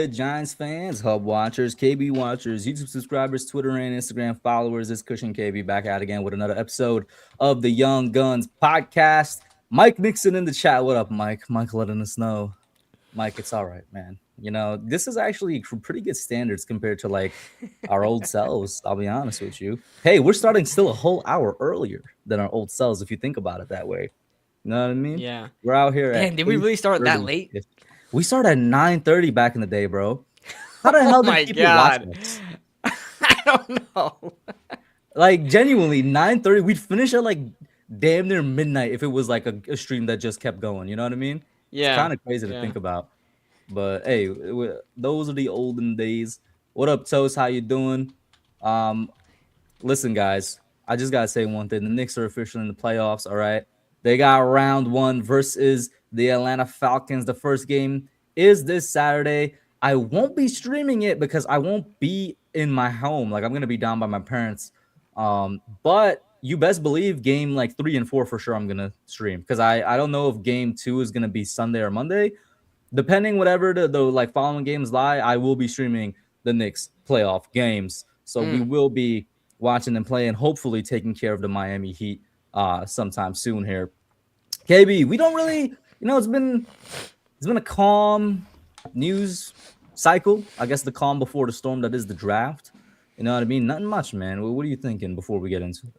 good, Giants fans, Hub watchers, KB watchers, YouTube subscribers, Twitter and Instagram followers? It's Cushion KB back out again with another episode of the Young Guns podcast. Mike Nixon in the chat. What up, Mike? Mike letting us know. Mike, it's all right, man. You know, this is actually pretty good standards compared to like our old selves. I'll be honest with you. Hey, we're starting still a whole hour earlier than our old selves if you think about it that way. You know what I mean? Yeah. We're out here at Damn, did we really start that late? We started at 9:30 back in the day, bro. How the hell Oh did my people watch God. us? I don't know. Like genuinely, 9:30. We'd finish at like damn near midnight if it was like a stream that just kept going. You know what I mean? It's Yeah. kind of crazy to think about. But hey, those are the olden days. What up, Toast? How you doing? Um, Listen, guys, I just gotta say one thing. The Knicks are officially in the playoffs. All right, they got round one versus the Atlanta Falcons. The first game is this Saturday. I won't be streaming it because I won't be in my home. Like I'm gonna be down by my parents. But you best believe game like 3 and 4 for sure I'm gonna stream because I don't know if game 2 is gonna be Sunday or Monday. Depending whatever the like following games lie, I will be streaming the Knicks playoff games. So we will be watching them play and hopefully taking care of the Miami Heat sometime soon here. KB, we don't really, it's been a calm news cycle. I guess the calm before the storm that is the draft. You know what I mean? Nothing much, man. What are you thinking before we get into it?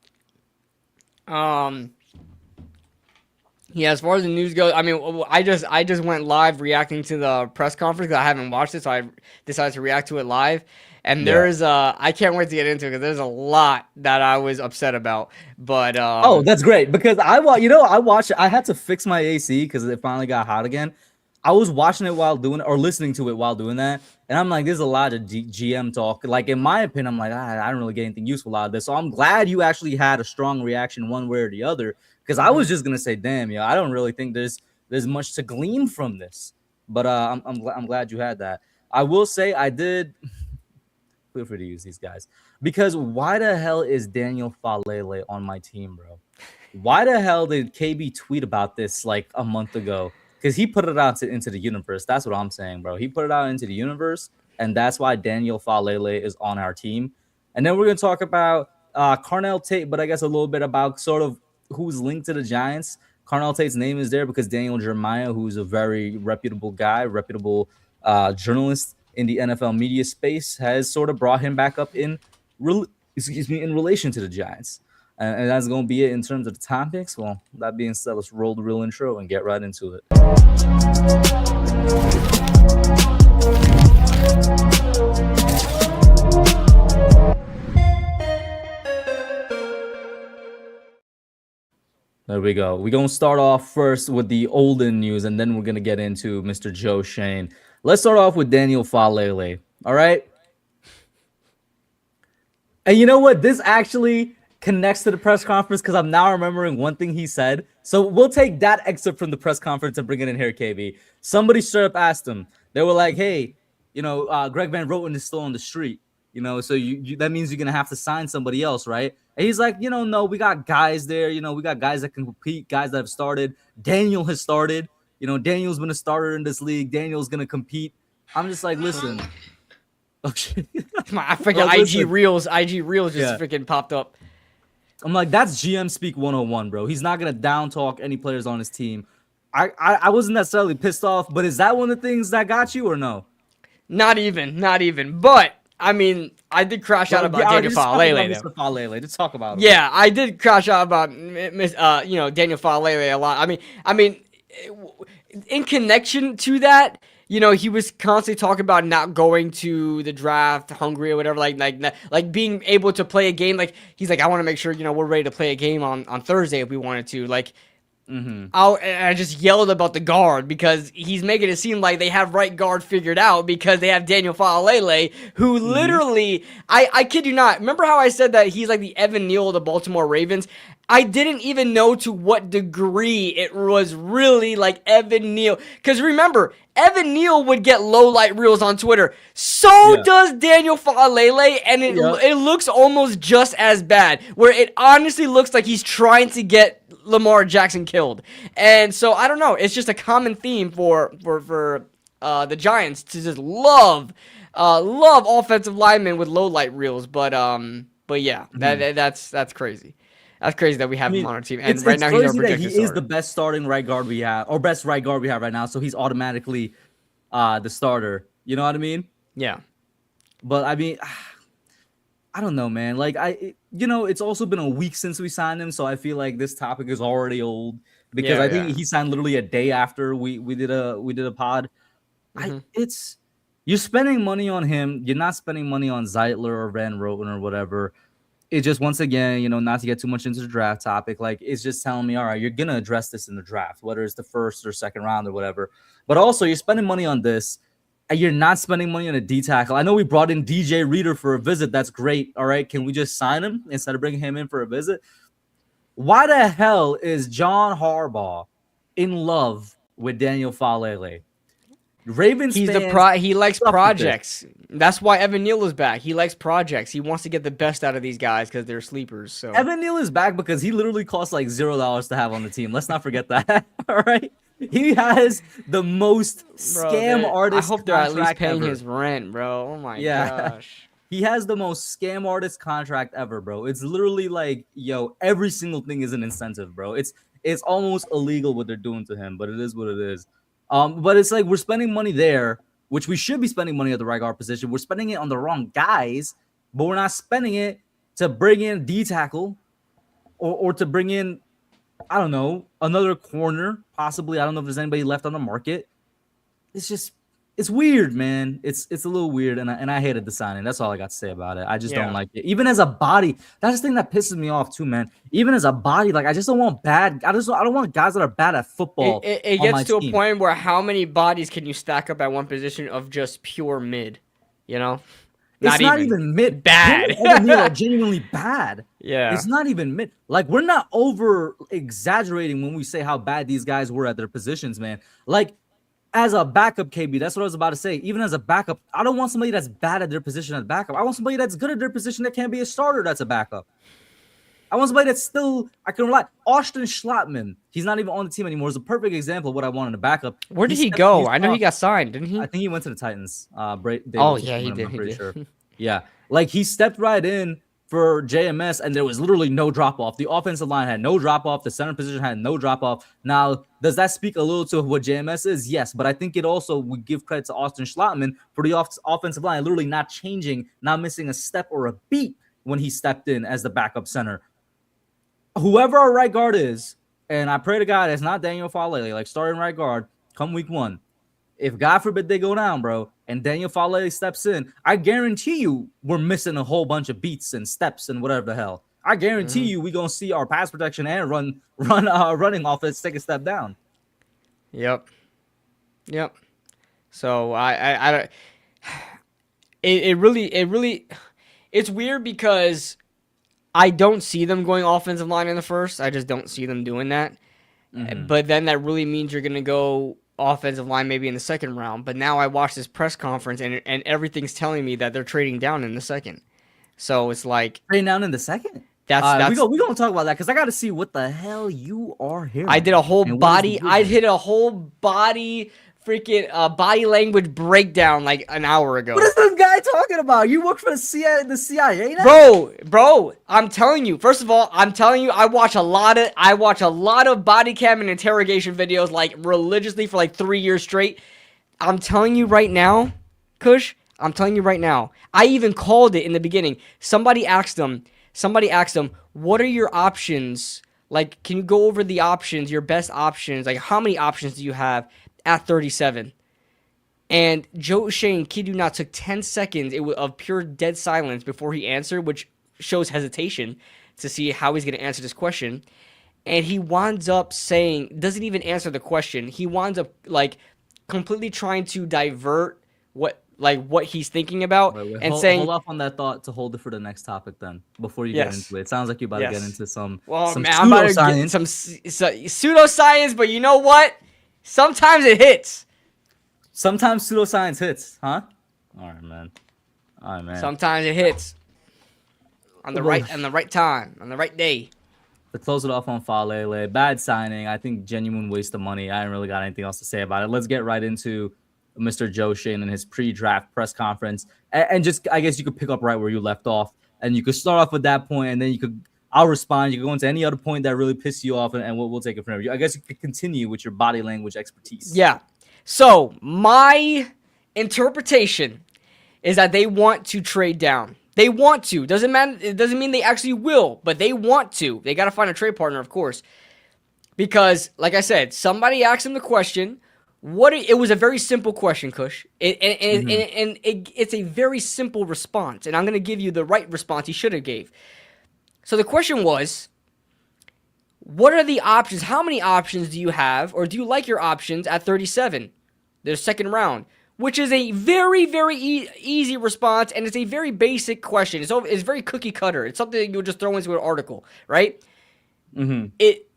Yeah, as far as the news goes, I mean, I just went live reacting to the press conference because I haven't watched it, so I decided to react to it live. And there's I can't wait to get into it because there's a lot that I was upset about. But oh, that's great because I watched it. I had to fix my AC because it finally got hot again. I was watching it while doing it or listening to it while doing that, and I'm like, there's a lot of GM talk. Like in my opinion, I'm like, I don't really get anything useful out of this. So I'm glad you actually had a strong reaction one way or the other. Because I was just gonna say, damn, I don't really think there's much to glean from this. But I'm glad you had that. I will say I did. Feel free to use these guys because why the hell is Daniel Falele on my team, bro? Why the hell did KB tweet about this like a month ago? Because he put it out into the universe. That's what I'm saying, bro. He put it out into the universe, and that's why Daniel Falele is on our team. And then we're gonna talk about Carnell Tate, but I guess a little bit about sort of who's linked to the Giants. Carnell Tate's name is there because Daniel Jeremiah, who's a very reputable guy, reputable journalist in the NFL media space, has sort of brought him back up in relation to the Giants. And that's going to be it in terms of the topics. Well, that being said, let's roll the real intro and get right into it. There we go. We're going to start off first with the olden news, and then we're going to get into Mr. Joe Schoen. Let's start off with Daniel Falele, all right? And you know what? This actually connects to the press conference because I'm now remembering one thing he said. So we'll take that excerpt from the press conference and bring it in here, KB. Somebody straight up asked him. They were like, hey, Greg Van Roten is still on the street. So you that means you're going to have to sign somebody else, right? And he's like, no, we got guys there. We got guys that can compete, guys that have started. Daniel has started. Daniel's been a starter in this league. Daniel's going to compete. I'm just like, listen. Oh, shit. I forgot IG Reels just freaking popped up. I'm like, that's GM speak 101, bro. He's not going to down talk any players on his team. I wasn't necessarily pissed off, but is that one of the things that got you or no? Not even. But I mean, I did crash out about Daniel Falele. Mr. Falele, let's talk about him. Yeah, I did crash out about Daniel Falele a lot. I mean, in connection to that, he was constantly talking about not going to the draft hungry or whatever, like being able to play a game. Like he's like, I want to make sure we're ready to play a game on Thursday if we wanted to. Like. I just yelled about the guard because he's making it seem like they have right guard figured out because they have Daniel Falele, who literally, I kid you not, remember how I said that he's like the Evan Neal of the Baltimore Ravens? I didn't even know to what degree it was really like Evan Neal. Because remember, Evan Neal would get low light reels on Twitter. So does Daniel Falele, and it looks almost just as bad. Where it honestly looks like he's trying to get Lamar Jackson killed. And so I don't know. It's just a common theme for the Giants to just love offensive linemen with low light reels. But yeah, Mhm. that's crazy. That's crazy that we I have him mean, on our team, and right it's now he's our crazy that projected he is the starter. best starting right guard we have, or best right guard we have right now. So he's automatically the starter. You know what I mean? Yeah, But I mean, I don't know, man. Like it's also been a week since we signed him, so I feel like this topic is already old because yeah, I think yeah. he signed literally a day after we did a pod. I hmm it's You're spending money on him. You're not spending money on Zeitler or Van Roten or whatever. It just once again, not to get too much into the draft topic, like it's just telling me, all right, you're gonna address this in the draft, whether it's the first or second round or whatever. But also, you're spending money on this, and you're not spending money on a D tackle. I know we brought in DJ Reader for a visit. That's great. All right, can we just sign him instead of bringing him in for a visit? Why the hell is John Harbaugh in love with Daniel Falele? Ravens He's the fans he likes suck with this. projects. That's why Evan Neal is back. He likes projects. He wants to get the best out of these guys because they're sleepers. So Evan Neal is back because he literally costs like $0 to have on the team. Let's not forget that. All right. He has the most bro, scam I artist hope they're at least contract paying ever. his rent, bro. Oh my Yeah. gosh. He has the most scam artist contract ever, bro. It's literally like, yo, every single thing is an incentive, bro. It's almost illegal what they're doing to him, but it is what it is. But it's like we're spending money there, which we should be spending money at the right guard position. We're spending it on the wrong guys, but we're not spending it to bring in D tackle or to bring in, I don't know, another corner, possibly. I don't know if there's anybody left on the market. It's weird, man. It's a little weird, and I hated the signing. That's all I got to say about it. I just don't Yeah. like it. Even as a body, that's the thing that pisses me off too, man. Even as a body, like I just don't want bad. I don't want guys that are bad at football It on gets my to a team. point where how many bodies can you stack up at one position of just pure mid? You know, It's not even mid. Him bad. and Evan Neal are genuinely bad. Yeah. It's not even mid. Like we're not over exaggerating when we say how bad these guys were at their positions, man. Like as a backup, KB, that's what I was about to say. Even as a backup, I don't want somebody that's bad at their position as backup. I want somebody that's good at their position that can be a starter that's a backup. I want somebody that's still I can rely. Austin Schlottman, he's not even on the team anymore. Is a perfect example of what I want in a backup. Where did he go? I know he off. got signed, didn't he? I think he went to the Titans. Oh yeah, he did. I'm He pretty did. sure. Yeah, like he stepped right in for JMS, and there was literally no drop off. The offensive line had no drop off. The center position had no drop off. Now, does that speak a little to what JMS is? Yes, but I think it also would give credit to Austin Schlottman for the offensive line literally not changing, not missing a step or a beat when he stepped in as the backup center. Whoever our right guard is, and I pray to God it's not Daniel Falele, like starting right guard, come week one. If God forbid they go down, bro, and Daniel Falele steps in, I guarantee you we're missing a whole bunch of beats and steps and whatever the hell. I guarantee you we're gonna see our pass protection and running offense take a step down. Yep. Yep. So I don't. It really, it's weird because I don't see them going offensive line in the first. I just don't see them doing that. But then that really means you're gonna go offensive line maybe in the second round. But now I watched this press conference and everything's telling me that they're trading down in the second. So it's like Trading down in the second. that's We gonna talk about that because I got to see what the hell you are hearing. I did a whole and what is the body. I vision. did a whole body freaking body language breakdown like an hour ago. What is this guy talking about? You work for the CIA now? Bro, I'm telling you. First of all, I'm telling you, I watch a lot of body cam and interrogation videos like religiously for like 3 years straight. I'm telling you right now, Kush. I'm telling you right now. I even called it in the beginning. Somebody asked them, "What are your options? Like, can you go over the options, your best options? Like, how many options do you have at 37?" And Joe Shane, kid you not, took 10 seconds of pure dead silence before he answered, which shows hesitation to see how he's going to answer this question. And he winds up saying, doesn't even answer the question. He winds up like completely trying to divert what he's thinking about and saying, hold off on that thought to hold it for the next topic then before you get Yes. into it. It sounds like you're about to get into some man, I'm about to get pseudoscience. some pseudoscience, but you know what? Sometimes it hits. Sometimes pseudoscience hits, huh? All right, man. Sometimes it hits on the Well, right time, on the right day. To close it off on Falele, bad signing. I think genuine waste of money. I ain't really got anything else to say about it. Let's get right into Mr. Joe Schoen in his pre-draft press conference, and just I guess you could pick up right where you left off, and you could start off with that point, and then I'll respond. You can go into any other point that really pisses you off, and we'll take it from there. I guess you could continue with your body language expertise. Yeah. So my interpretation is that they want to trade down. They want to. Doesn't matter. It doesn't mean they actually will, but they want to. They got to find a trade partner, of course, because, like I said, somebody asked him the question. It was a very simple question, Kush. It's a very simple response, and I'm going to give you the right response he should have gave. So the question was, what are the options? How many options do you have, or do you like your options at 37, the second round? Which is a very, very easy response, and it's a very basic question. It's very cookie cutter. It's something that you would just throw into an article, right?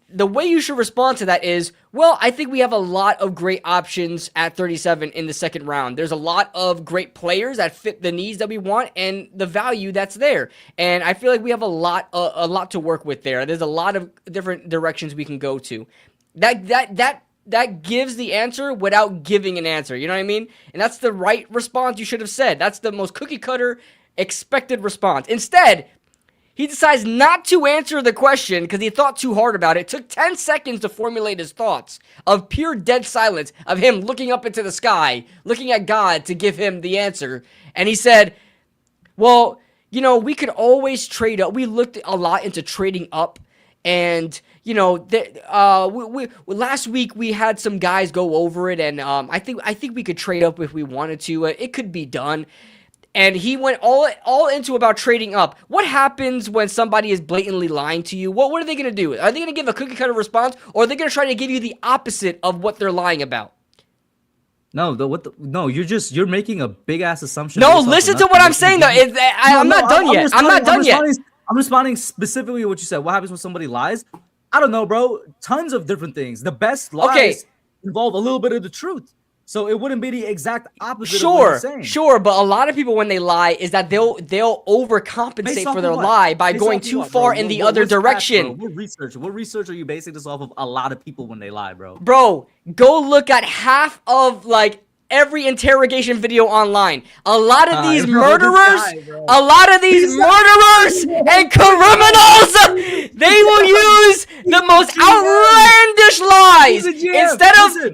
The way you should respond to that is, well, I think we have a lot of great options at 37 in the second round. There's a lot of great players that fit the needs that we want and the value that's there. And I feel like we have a lot to work with there. There's a lot of different directions we can go to. That gives the answer without giving an answer. You know what I mean? And that's the right response you should have said. That's the most cookie cutter expected response. Instead, he decides not to answer the question because he thought too hard about it. It took 10 seconds to formulate his thoughts of pure dead silence of him looking up into the sky, looking at God to give him the answer. And he said, well, you know, we could always trade up. We looked a lot into trading up. And, you know, last week we had some guys go over it. And I think we could trade up if we wanted to. It could be done. And he went all into about trading up. What happens when somebody is blatantly lying to you? What are they going to do? Are they going to give a cookie cutter response, or are they going to try to give you the opposite of what they're lying about? No, you're making a big ass assumption. No, listen to what I'm saying though. I'm not done yet. I'm not done yet. I'm responding specifically to what you said. What happens when somebody lies? I don't know, bro. Tons of different things. The best lies involve a little bit of the truth. So it wouldn't be the exact opposite of what you're saying. Sure, but a lot of people when they lie is that they'll overcompensate for their lie by going too far in the other direction. What research are you basing this off of? A lot of people when they lie, bro. Bro, go look at half of every interrogation video online. A lot of these murderers and criminals, they will use the most outlandish lies.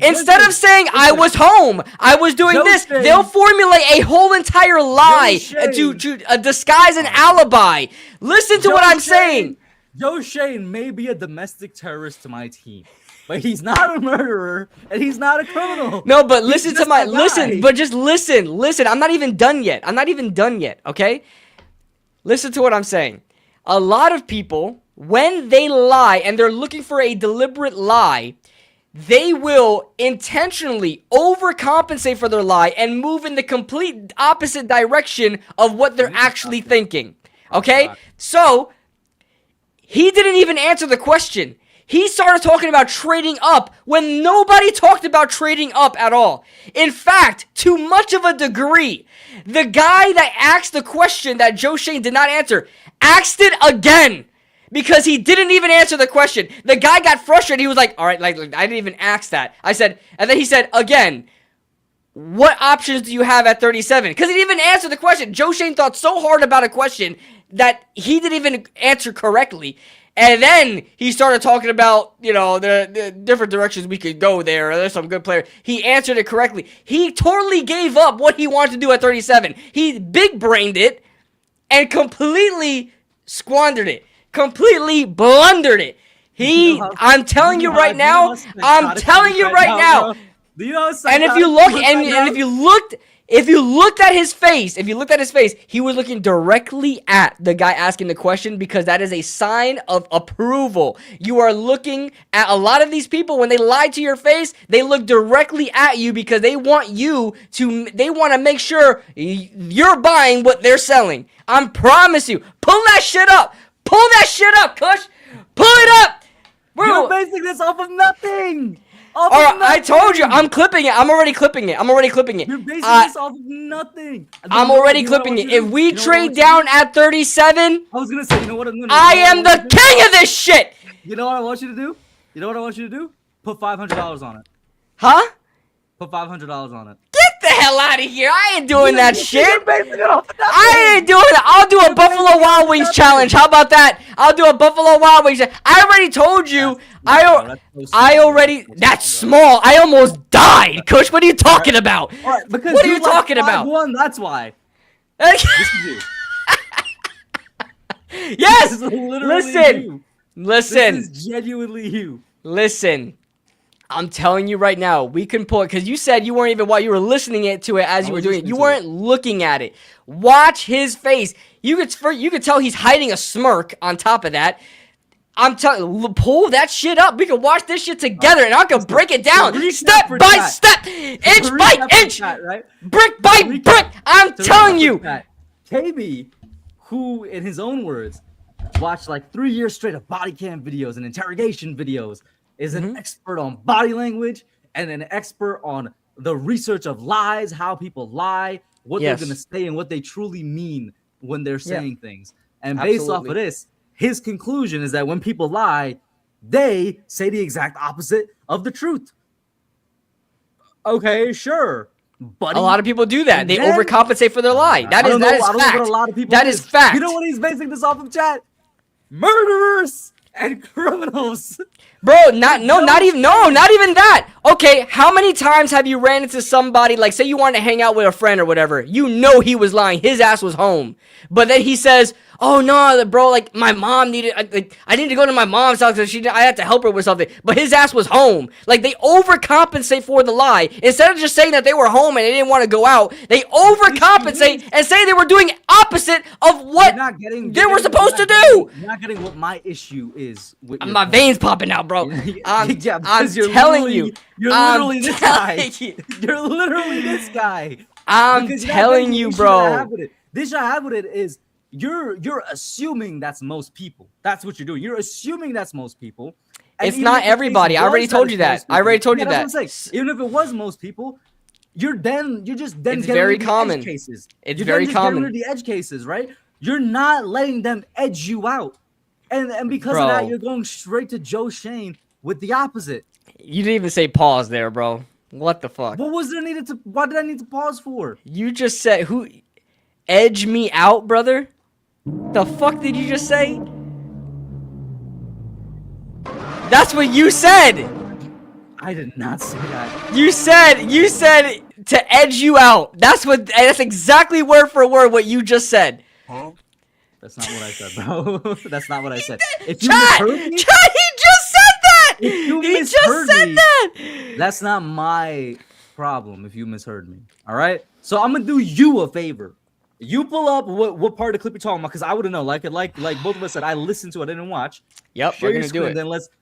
Instead of saying I was home, I was doing this, they'll formulate a whole entire lie to disguise an alibi. Listen to what I'm saying. Joe Schoen may be a domestic terrorist to my team, but he's not a murderer and he's not a criminal. No, but listen. I'm not even done yet. Okay? Listen to what I'm saying. A lot of people, when they lie and they're looking for a deliberate lie, they will intentionally overcompensate for their lie and move in the complete opposite direction of what they're actually thinking. Okay? So, he didn't even answer the question. He started talking about trading up when nobody talked about trading up at all. In fact, to much of a degree, the guy that asked the question that Joe Schoen did not answer, asked it again because he didn't even answer the question. The guy got frustrated. He was like, all right, I didn't even ask that. And then he said, again, what options do you have at 37? Because he didn't even answer the question. Joe Schoen thought so hard about a question that he didn't even answer correctly. And then he started talking about, the different directions we could go there. There's some good players. He answered it correctly. He totally gave up what he wanted to do at 37. He big-brained it and completely squandered it. Completely blundered it. I'm telling you right now. And if you looked at his face, he was looking directly at the guy asking the question because that is a sign of approval. You are looking at a lot of these people when they lie to your face, they look directly at you because they want to make sure you're buying what they're selling. I promise you. Pull that shit up. Kush. Pull it up. Bro. You're basing this off of nothing. Alright, I told you, I'm clipping it. I'm already clipping it. You're basing this off of nothing. I'm already clipping it. If we trade down at 37, I was gonna say, I am the king of this shit. You know what I want you to do? Put $500 on it. Huh? Put $500 on it. Get the hell out of here. I ain't doing that shit. You're basing it off of nothing. I ain't doing it. I'll do a Buffalo Wild Wings challenge. How about that? I'll do a Buffalo Wild Wings. I already told you. I already. That's small. I almost died. Kush, what are you talking about? All right, because What are you talking about? 5'1", that's why. This is you. Yes. This is literally Listen. you. Listen. This is genuinely you. Listen. I'm telling you right now, we can pull it because you said you weren't even while you were listening to it as you were doing it. You weren't looking at it. Watch his face. You could tell he's hiding a smirk on top of that. I'm telling, pull that shit up. We can watch this shit together, and I can break it down step by step, inch by inch, right? brick by brick. I'm telling you. KB, who in his own words watched like 3 years straight of body cam videos and interrogation videos, is an expert on body language and an expert on the research of lies, how people lie, what they're going to say, and what they truly mean when they're saying things. And based off of this, his conclusion is that when people lie, they say the exact opposite of the truth. Okay, sure. Buddy. A lot of people do that. They overcompensate for their lie. That is fact. A lot of people that is fact. You know what he's basing this off of, chat? Murderers and criminals. Bro, not even that. Okay, how many times have you ran into somebody, like say you wanted to hang out with a friend or whatever, you know he was lying, his ass was home, but then he says, oh no, bro, like my mom needed, I need to go to my mom's house because I had to help her with something, but his ass was home. Like they overcompensate for the lie. Instead of just saying that they were home and they didn't want to go out, they overcompensate and say they were doing opposite of what they were supposed to do. You're not getting what my issue is. With my veins popping out, bro. I'm telling you. You're literally this guy. You're literally this guy. I'm telling you, bro. The issue I have with it is you're assuming that's most people. That's what you're doing. You're assuming that's most people. It's not everybody. I already told you that. I already told you that. Even if it was most people, you're just it's very common. Edge cases. It's very common. The edge cases, right? You're not letting them edge you out. And because of that, you're going straight to Joe Schoen with the opposite. You didn't even say pause there, bro. What the fuck? Why did I need to pause for? You just said who edge me out, brother? The fuck did you just say? That's what you said. I did not say that. You said to edge you out. That's exactly word for word what you just said. Huh? That's not what I said, bro. That's not what I said. If you misheard me, he just said that. He just said that. That's not my problem if you misheard me. All right? So I'm going to do you a favor. You pull up what part of the clip you're talking about, because I wouldn't know. Like both of us said, I listened to it, I didn't watch. Yep, we're gonna do it.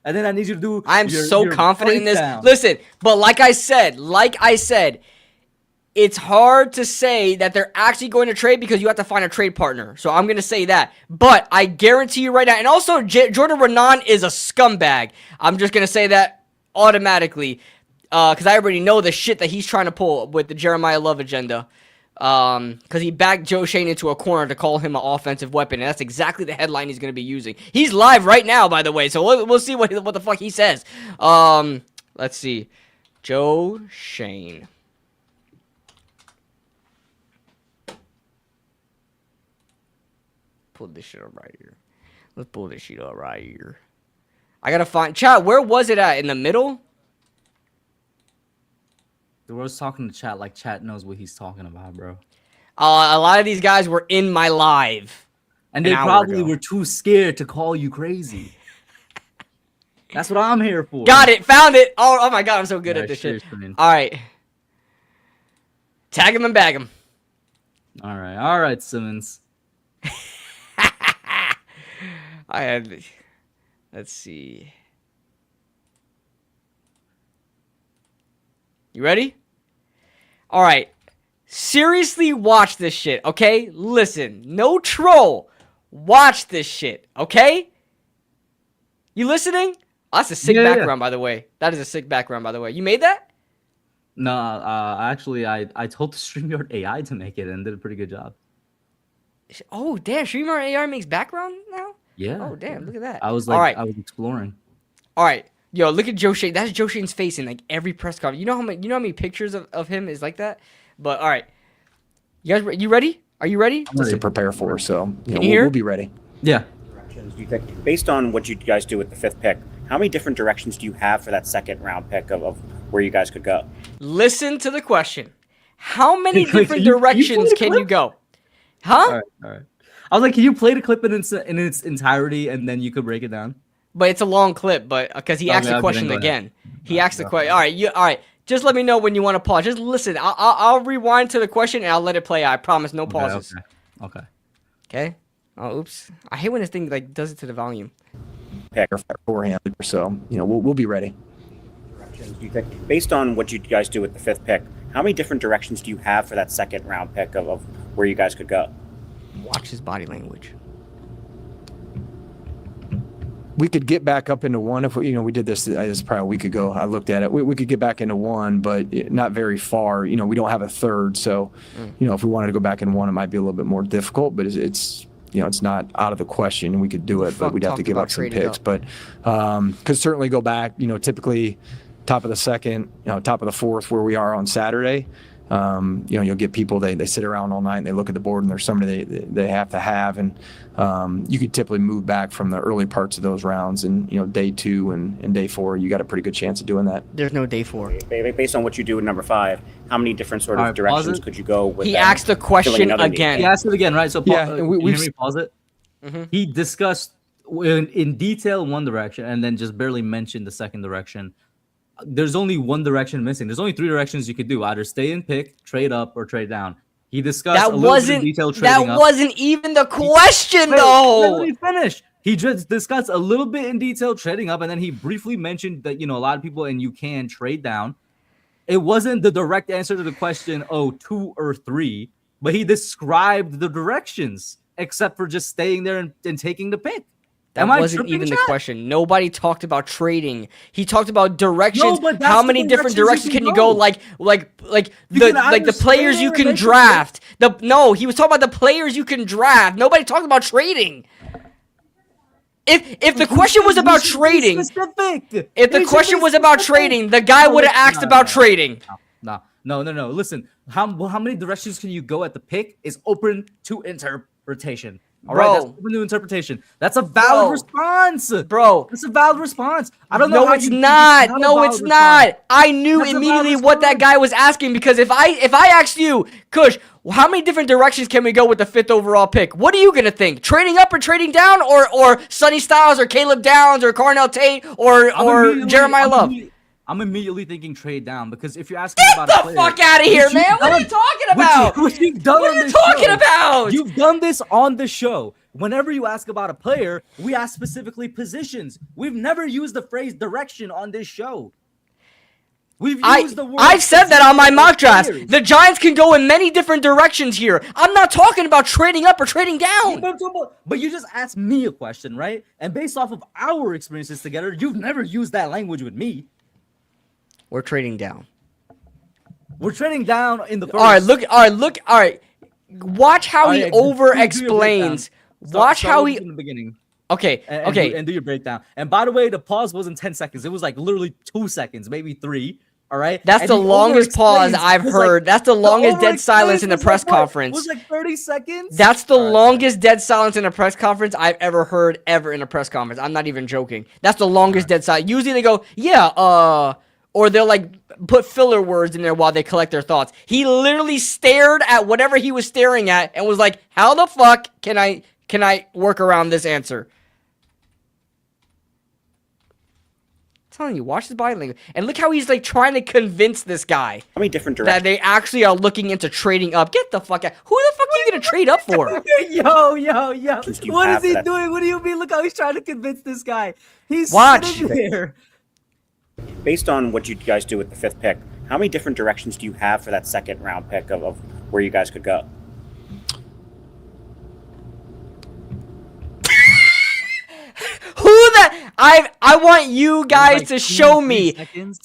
And then I need you to do. I'm so confident in this. Listen, but like I said, it's hard to say that they're actually going to trade because you have to find a trade partner. So I'm gonna say that. But I guarantee you right now, and also Jordan Renan is a scumbag. I'm just gonna say that automatically, because I already know the shit that he's trying to pull with the Jeremiah Love agenda. Because he backed Joe Schoen into a corner to call him an offensive weapon, and that's exactly the headline he's going to be using. He's live right now, by the way, so we'll see what the fuck he says. Let's see. Joe Schoen. Pull this shit up right here. Let's pull this shit up right here. I gotta find... Chat, where was it at? In the middle? The world's talking to chat like chat knows what he's talking about, bro. A lot of these guys were in my live. And they probably were too scared to call you crazy. That's what I'm here for. Got it. Found it. Oh my God. I'm so good at this shit. All right. Tag him and bag him. All right. All right, Simmons. Let's see. You ready? All right. Seriously, watch this shit, okay? Listen, no troll. Watch this shit, okay? You listening? Oh, that's a sick background, by the way. That is a sick background, by the way. You made that? No, actually, I told the StreamYard AI to make it and did a pretty good job. Oh, damn. StreamYard AI makes background now? Yeah. Oh, damn. Look at that. I was like, all right. I was exploring. All right. Yo, look at Joe Schoen. That's Joe Schoen's face in like every press conference. You know how many pictures of him is like that? But all right, you ready? Are you ready? To prepare for. So Can you hear? we'll be ready. Yeah. Directions do you think, based on what you guys do with the 5th pick, how many different directions do you have for that 2nd round pick of where you guys could go? Listen to the question. How many Can you- different can you play directions the can you clip? go? Huh? All right. I was like, can you play the clip in its entirety and then you could break it down? But it's a long clip, but because he asked the Okay, question then go ahead. again. He asked the question. All right. Just let me know when you want to pause. Just listen. I'll rewind to the question and I'll let it play. I promise, no pauses. Okay. Okay. Oh, oops. I hate when this thing like does it to the volume. Pick. Beforehand. So we'll be ready. Directions do you think, based on what you guys do with the 5th pick, how many different directions do you have for that 2nd round pick of where you guys could go? Watch his body language. We could get back up into one if we did this probably a week ago. I looked at it. We could get back into one, but not very far. We don't have a third, so if we wanted to go back in one, it might be a little bit more difficult. But it's not out of the question. We could do it, but we'd have to give up some picks. But could certainly go back. Typically top of the 2nd, top of the 4th, where we are on Saturday. You'll get people, they sit around all night and they look at the board and there's somebody they have to have. And you could typically move back from the early parts of those rounds. And, day 2 and day 4, you got a pretty good chance of doing that. There's no day 4. Based on what you do with number 5, how many different sort of Alright, directions pause it. could you go with? He them asked the filling question another need? again. He asked it again, right? So and we've pause it. Mhm. He discussed in detail one direction and then just barely mentioned the second direction. There's only one direction missing. There's only 3 directions you could do: either stay in pick, trade up, or trade down. He discussed That a little bit wasn't in detail trading that up. wasn't even the question Wait, though. let me finish. He just discussed a little bit in detail trading up, and then he briefly mentioned that a lot of people and you can trade down. It wasn't the direct answer to the question, 2 or 3, but he described the directions, except for just staying there and taking the pick. That wasn't even the question. Nobody talked about trading. He talked about directions. No, but that's how the many different directions directions you can can you go? go. Like You the can either the players stay you there can and make a draft. No, he was talking about the players you can draft. Nobody talked about trading. If the question was about trading, if the question was about trading, the guy would have asked about trading. No. Listen, how many directions can you go at the pick is open to interpretation. All right, that's open to interpretation. That's a valid response, Bro. That's a valid response. I don't know. No, it's not. No, it's not. I knew immediately what that guy was asking because if I asked you, Kush, how many different directions can we go with the 5th overall pick? What are you gonna think? Trading up or trading down, or Sonny Styles or Caleb Downs or Carnell Tate or Jeremiah Love? I'm immediately thinking trade down because if you're asking Get about the a player, fuck out of here, man! What are you talking about? What you've done What on are you this talking show. about? You've done this on the show. Whenever you ask about a player, we ask specifically positions. We've never used the phrase direction on this show. I've said that on my mock draft. The Giants can go in many different directions here. I'm not talking about trading up or trading down. But you just asked me a question, right? And based off of our experiences together, you've never used that language with me. We're trading down. We're trading down in the first. All right. Watch how he over explains. Watch how he in the beginning. Okay. And do your breakdown. And by the way, the pause wasn't 10 seconds. It was like literally 2 seconds, maybe 3. All right. That's the longest pause I've heard. That's the longest dead silence in the press conference. It was like 30 seconds. That's the longest dead silence in a press conference I've ever heard in a press conference. I'm not even joking. That's the longest dead silence. Usually they go, or they'll like put filler words in there while they collect their thoughts. He literally stared at whatever he was staring at and was like, "How the fuck can I work around this answer?" I'm telling you, watch his body language. And look how he's like trying to convince this guy How many different that directions? they actually are looking into trading up. Get the fuck out. Who the fuck are you gonna trade up for? Yo. Do you What have is he that? doing? What do you mean? Look how he's trying to convince this guy. He's Watch. sitting there. Based on what you guys do with the 5th pick, how many different directions do you have for that 2nd round pick of where you guys could go? I want you guys to show me.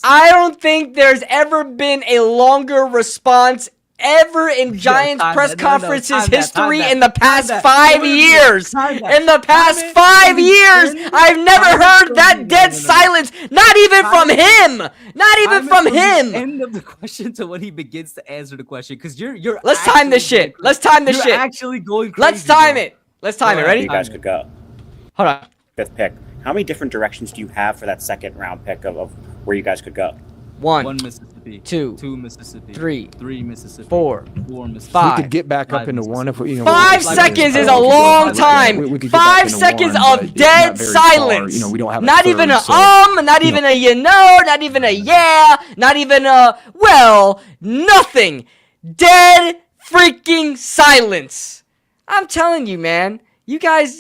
I don't think there's ever been a longer response ever in Giants time press that. No, no, no, conferences time that, time history that, in the time past that. 5 Wait, years. time that. In the past Time it. 5 years, Time it. I've never Time it heard from that the- no, dead no, no, no. silence. Not even Time from it. him. Not even Time it from the him. end of the question to when he begins to answer the question, because you're. Let's time this actually shit. going Let's time this you're shit. actually going crazy. Let's time bro. it. Let's time it. Go ahead. Ready? You guys could go. Hold on. Fifth pick. How many different directions do you have for that second round pick of where you guys could go? One Mississippi. Two. Two Mississippi. Three. Mississippi. Four. Mississippi. Five. We could get back up Five into one if we, you know. 5 we- seconds we- is we a could go long back- time. we could get back 5 into seconds one, but of it's dead not very silence. far. You know, we don't have a not third, even a so, not even a you know, not even a yeah, not even a well, nothing. Dead freaking silence. I'm telling you, man. You guys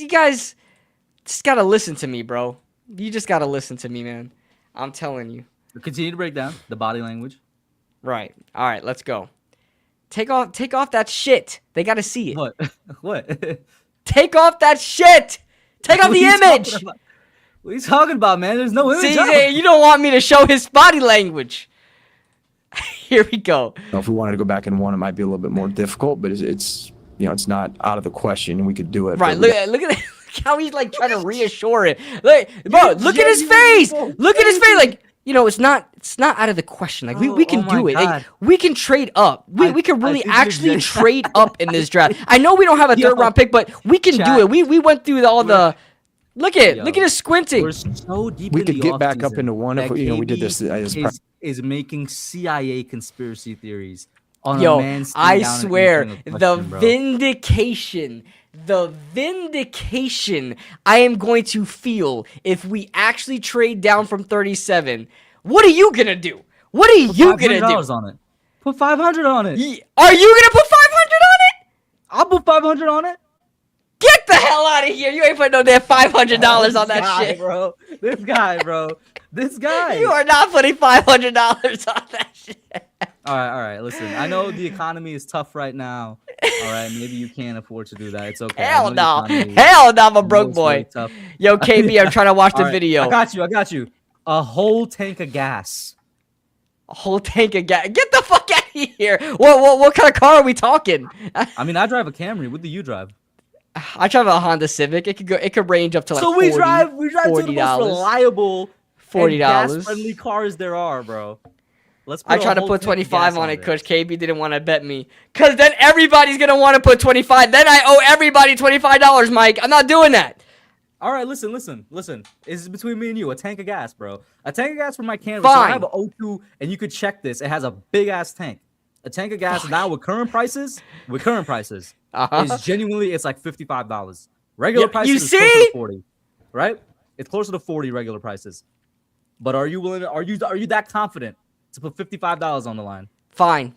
just gotta listen to me, bro. You just gotta listen to me, man. I'm telling you. Continue to break down the body language. Right. All right, let's go. Take off that shit. They gotta see it. What? What? Take off that shit. Take off What the are you talking image. about? What are you talking about, man? There's no image. See, up. you don't want me to show his body language. Here we go. You know, if we wanted to go back in one, it might be a little bit more difficult, but it's you know, it's not out of the question. We could do it. Right. but Look at how he's like trying to reassure it. Look, bro, look at his genuinely face. so Look at his face. crazy. Like, you know, it's not out of the question. Like we can Oh my do it. Like, God. we can trade up. We can I really think you're actually gen- trade up in this draft. I know we don't have a Yo, third round pick, but we can do chat. it. We went through all the. Look at Yo, us squinting. We're so deep. we in could the get back up offseason into one if that we, you know, we did KD this. is making CIA conspiracy theories on a Yo, man sitting I down and swear, answering a the question, bro. vindication I am going to feel if we actually trade down from 37. What are you gonna do? What are you gonna $500 do? on it. Put 500 on it. Are you gonna put 500 on it? I'll put 500 on it. Get the hell out of here! You ain't putting no damn $500 on that guy, shit, bro. This guy, bro. This guy. You are not putting $500 on that shit. All right. Listen, I know the economy is tough right now. All right, maybe you can't afford to do that. It's okay. I Hell know no, the economy hell no, I'm a is broke really boy. tough. Yo, KB, I'm trying to watch the All right, video. I got you. A whole tank of gas. A whole tank of gas. Get the fuck out of here! What kind of car are we talking? I mean, I drive a Camry. What do you drive? I drive a Honda Civic. It could range up to like So we drive to the $40. most reliable $40. gas-friendly cars there are, bro. Let's. I a tried to whole put tank of 25 gas on it there. because KB didn't want to bet me. Because then everybody's going to want to put 25. Then I owe everybody $25, Mike. I'm not doing that. All right, listen. It's between me and you. A tank of gas, bro. A tank of gas for my Camry. So I Fine. have an O2, and you could check this. It has a big ass tank. A tank of gas now with current prices, is genuinely it's like $55. Regular Yep, prices you is closer see? to 40, right? It's closer to 40 regular prices. But are you willing? Are you that confident to put $55 on the line? Fine.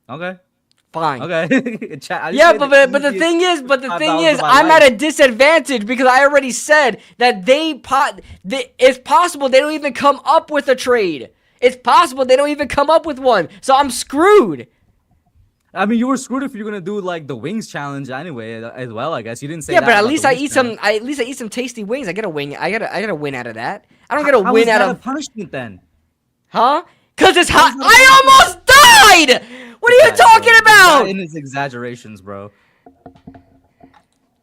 Okay. Fine. Okay. Yeah, but the thing is, I'm at a disadvantage because I already said that it's possible they don't even come up with a trade. It's possible they don't even come up with one. So I'm screwed. I mean, you were screwed if you're gonna do like the wings challenge anyway, as well. I guess you didn't say. Yeah, that but at about least the I wings eat challenge. some. At least I eat some tasty wings. I get a win. I got a win out of that. I don't get a How win is out that of a punishment then? huh? Cause it's hot. I almost died. What are you talking about? In his exaggerations, bro.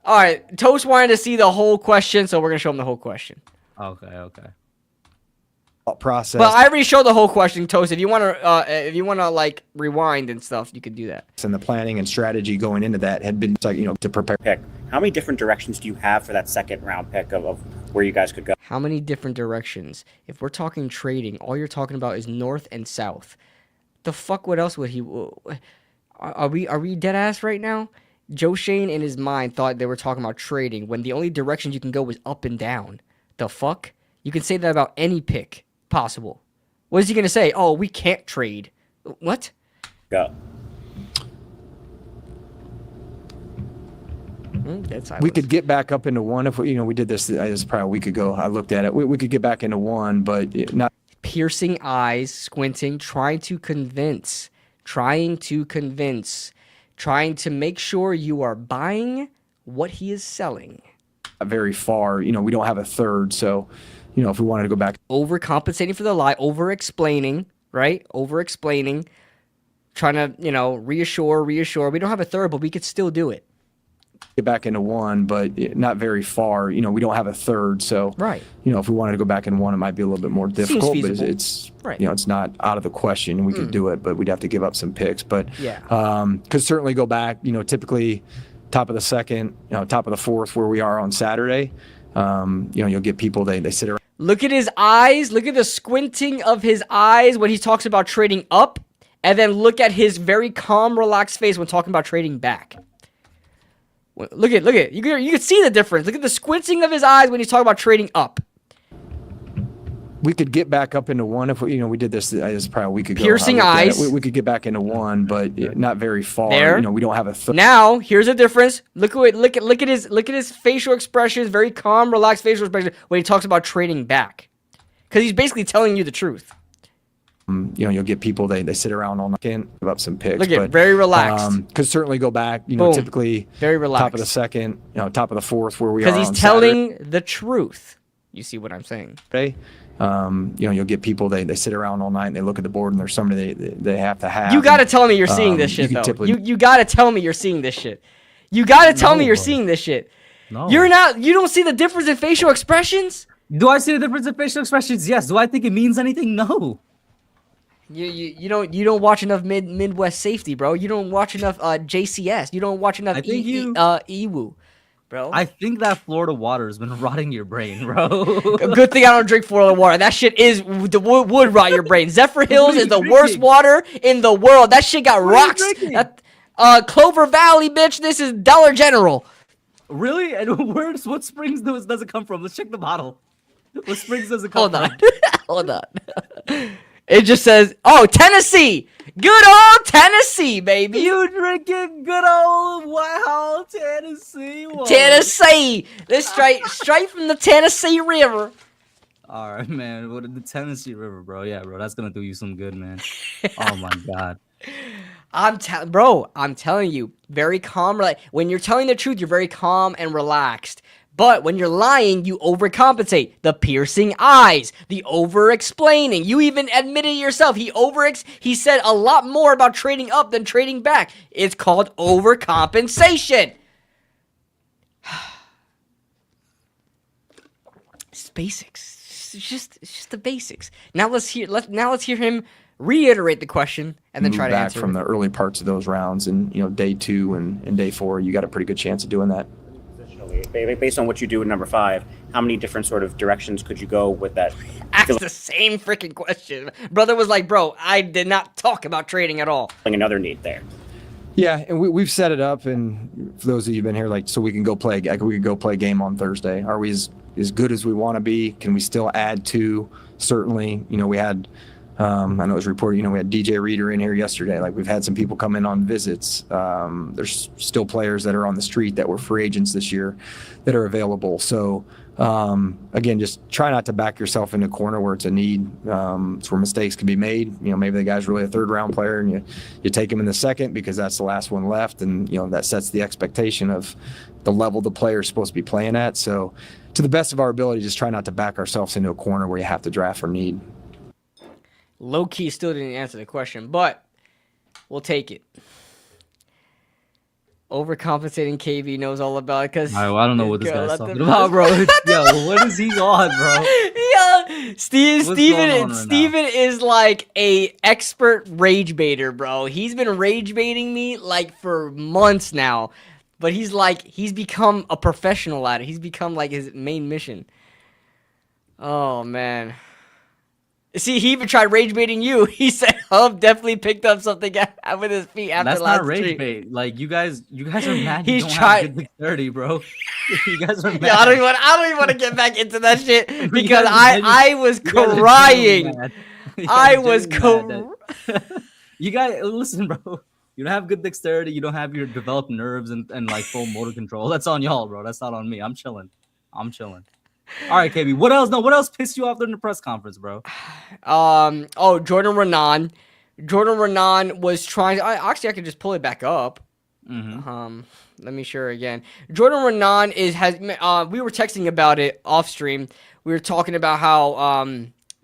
All right, Toast wanted to see the whole question, so we're gonna show him the whole question. Okay. process. But I already showed the whole question, Toast. If you wanna like rewind and stuff, you could do that. and the planning and strategy going into that had been like, to prepare. Pick. How many different directions do you have for that second round pick of where you guys could go? How many different directions? If we're talking trading, all you're talking about is north and south. The fuck? What else would he? Are we dead ass right now? Joe Schoen in his mind thought they were talking about trading when the only directions you can go was up and down. The fuck? You can say that about any pick possible. What is he gonna say? Oh, we can't trade. What? Go. Dead silence. We could get back up into one if we did this. It was probably a week ago. I looked at it. We could get back into one, but not. Piercing eyes, squinting, trying to make sure you are buying what he is selling. Very far. We don't have a third, so if we wanted to go back. Overcompensating for the lie, over-explaining, right? Over-explaining. trying to, reassure. We don't have a third, but we could still do it. Get back into one, but not very far. We don't have a third, so Right. If we wanted to go back in one, it might be a little bit more difficult. But feasible. it's Right. it's not out of the question. We could do it, but we'd have to give up some picks. But Yeah. could certainly go back. Typically top of the second, top of the fourth, where we are on Saturday. You'll get people they sit around. Look at his eyes. Look at the squinting of his eyes when he talks about trading up. And then look at his very calm, relaxed face when talking about trading back. Look at. You can see the difference. Look at the squinting of his eyes when he's talking about trading up. We could get back up into one if we did this. This probably a week ago. Piercing I looked at it. eyes. We could get back into one, but not very far. There. We don't have a third. Now, here's the difference. Look at his facial expressions, very calm, relaxed facial expression when he talks about trading back. Because he's basically telling you the truth. You'll get people they sit around all night, can't give up some picks. Look at but, very relaxed. Could certainly go back. Boom. Typically Very relaxed. top of the second, top of the fourth, where we are. Because he's on telling the truth. You see what I'm saying? Saturday. You'll get people they sit around all night and they look at the board and there's somebody they have to have. You gotta tell me you're seeing this shit, you though. can typically- You gotta tell me you're seeing this shit. You gotta tell me you're seeing this shit. No. You don't see the difference in facial expressions? Do I see the difference in facial expressions? Yes. Do I think it means anything? No. You don't watch enough Midwest Safety, bro. You don't watch enough JCS. You don't watch enough I think EWU, bro. I think that Florida water has been rotting your brain, bro. A good thing I don't drink Florida water. That shit would rot your brain. Zephyr Hills is the worst drinking? water in the world. That shit got What are you rocks. drinking? That, Clover Valley, bitch. This is Dollar General. Really? And what springs does it come from? Let's check the bottle. What springs does it come Hold from? on. Hold on. It just says, Tennessee. Good old Tennessee, baby. You drinking good old Wild Tennessee water. Tennessee. This straight from the Tennessee River. All right, man. What the Tennessee River, bro? Yeah, bro. That's gonna do you some good, man. Oh my god. I'm telling you, very calm. When you're telling the truth, you're very calm and relaxed. But when you're lying, you overcompensate. The piercing eyes, the over-explaining. You even admitted it yourself. He said a lot more about trading up than trading back. It's called overcompensation. It's basics. It's just the basics. Now let's hear him reiterate the question and then move try to back answer from it. the early parts of those rounds, and day 2 and day 4, you got a pretty good chance of doing that. Based on what you do in number 5, how many different sort of directions could you go with that? Ask the same freaking question. Brother was like, bro, I did not talk about trading at all. Another need there. Yeah, and we've set it up, and for those of you who've been here, so we can go play. We could go play a game on Thursday. Are we as good as we want to be? Can we still add to? Certainly, we had. I know it was reported, we had DJ Reader in here yesterday. We've had some people come in on visits. There's still players that are on the street that were free agents this year that are available. So, again, just try not to back yourself in a corner where it's a need. It's where mistakes can be made. Maybe the guy's really a third-round player and you take him in the second because that's the last one left. And, that sets the expectation of the level the player is supposed to be playing at. So, to the best of our ability, just try not to back ourselves into a corner where you have to draft for need. Low key still didn't answer the question, but we'll take it. Overcompensating KV knows all about it because All right, well, I don't know what this guy's talking about, bro. Yo, what is he on, bro? Yeah, going on right Steven is like a expert rage baiter, bro. He's been rage baiting me for months now, but he's become a professional at it. He's become his main mission. Oh man. See, he even tried rage baiting you. He said Hub definitely picked up something with his feet after That's last not rage stream. bait. You guys are mad. He's You don't tried- have good dexterity, bro. You guys are mad. Yeah, I don't even want to get back into that shit because guys are I was You guys are crying. genuinely mad. You guys I are was genuinely mad that- You guys listen, bro. You don't have good dexterity. You don't have your developed nerves and full motor control. That's on y'all, bro. That's not on me. I'm chilling. All right, KB. What else? No, what else pissed you off during the press conference, bro? Jordan Renan. Jordan Renan was trying. Actually, I could just pull it back up. Mm-hmm. Let me share again. Jordan Renan we were texting about it off stream. We were talking about how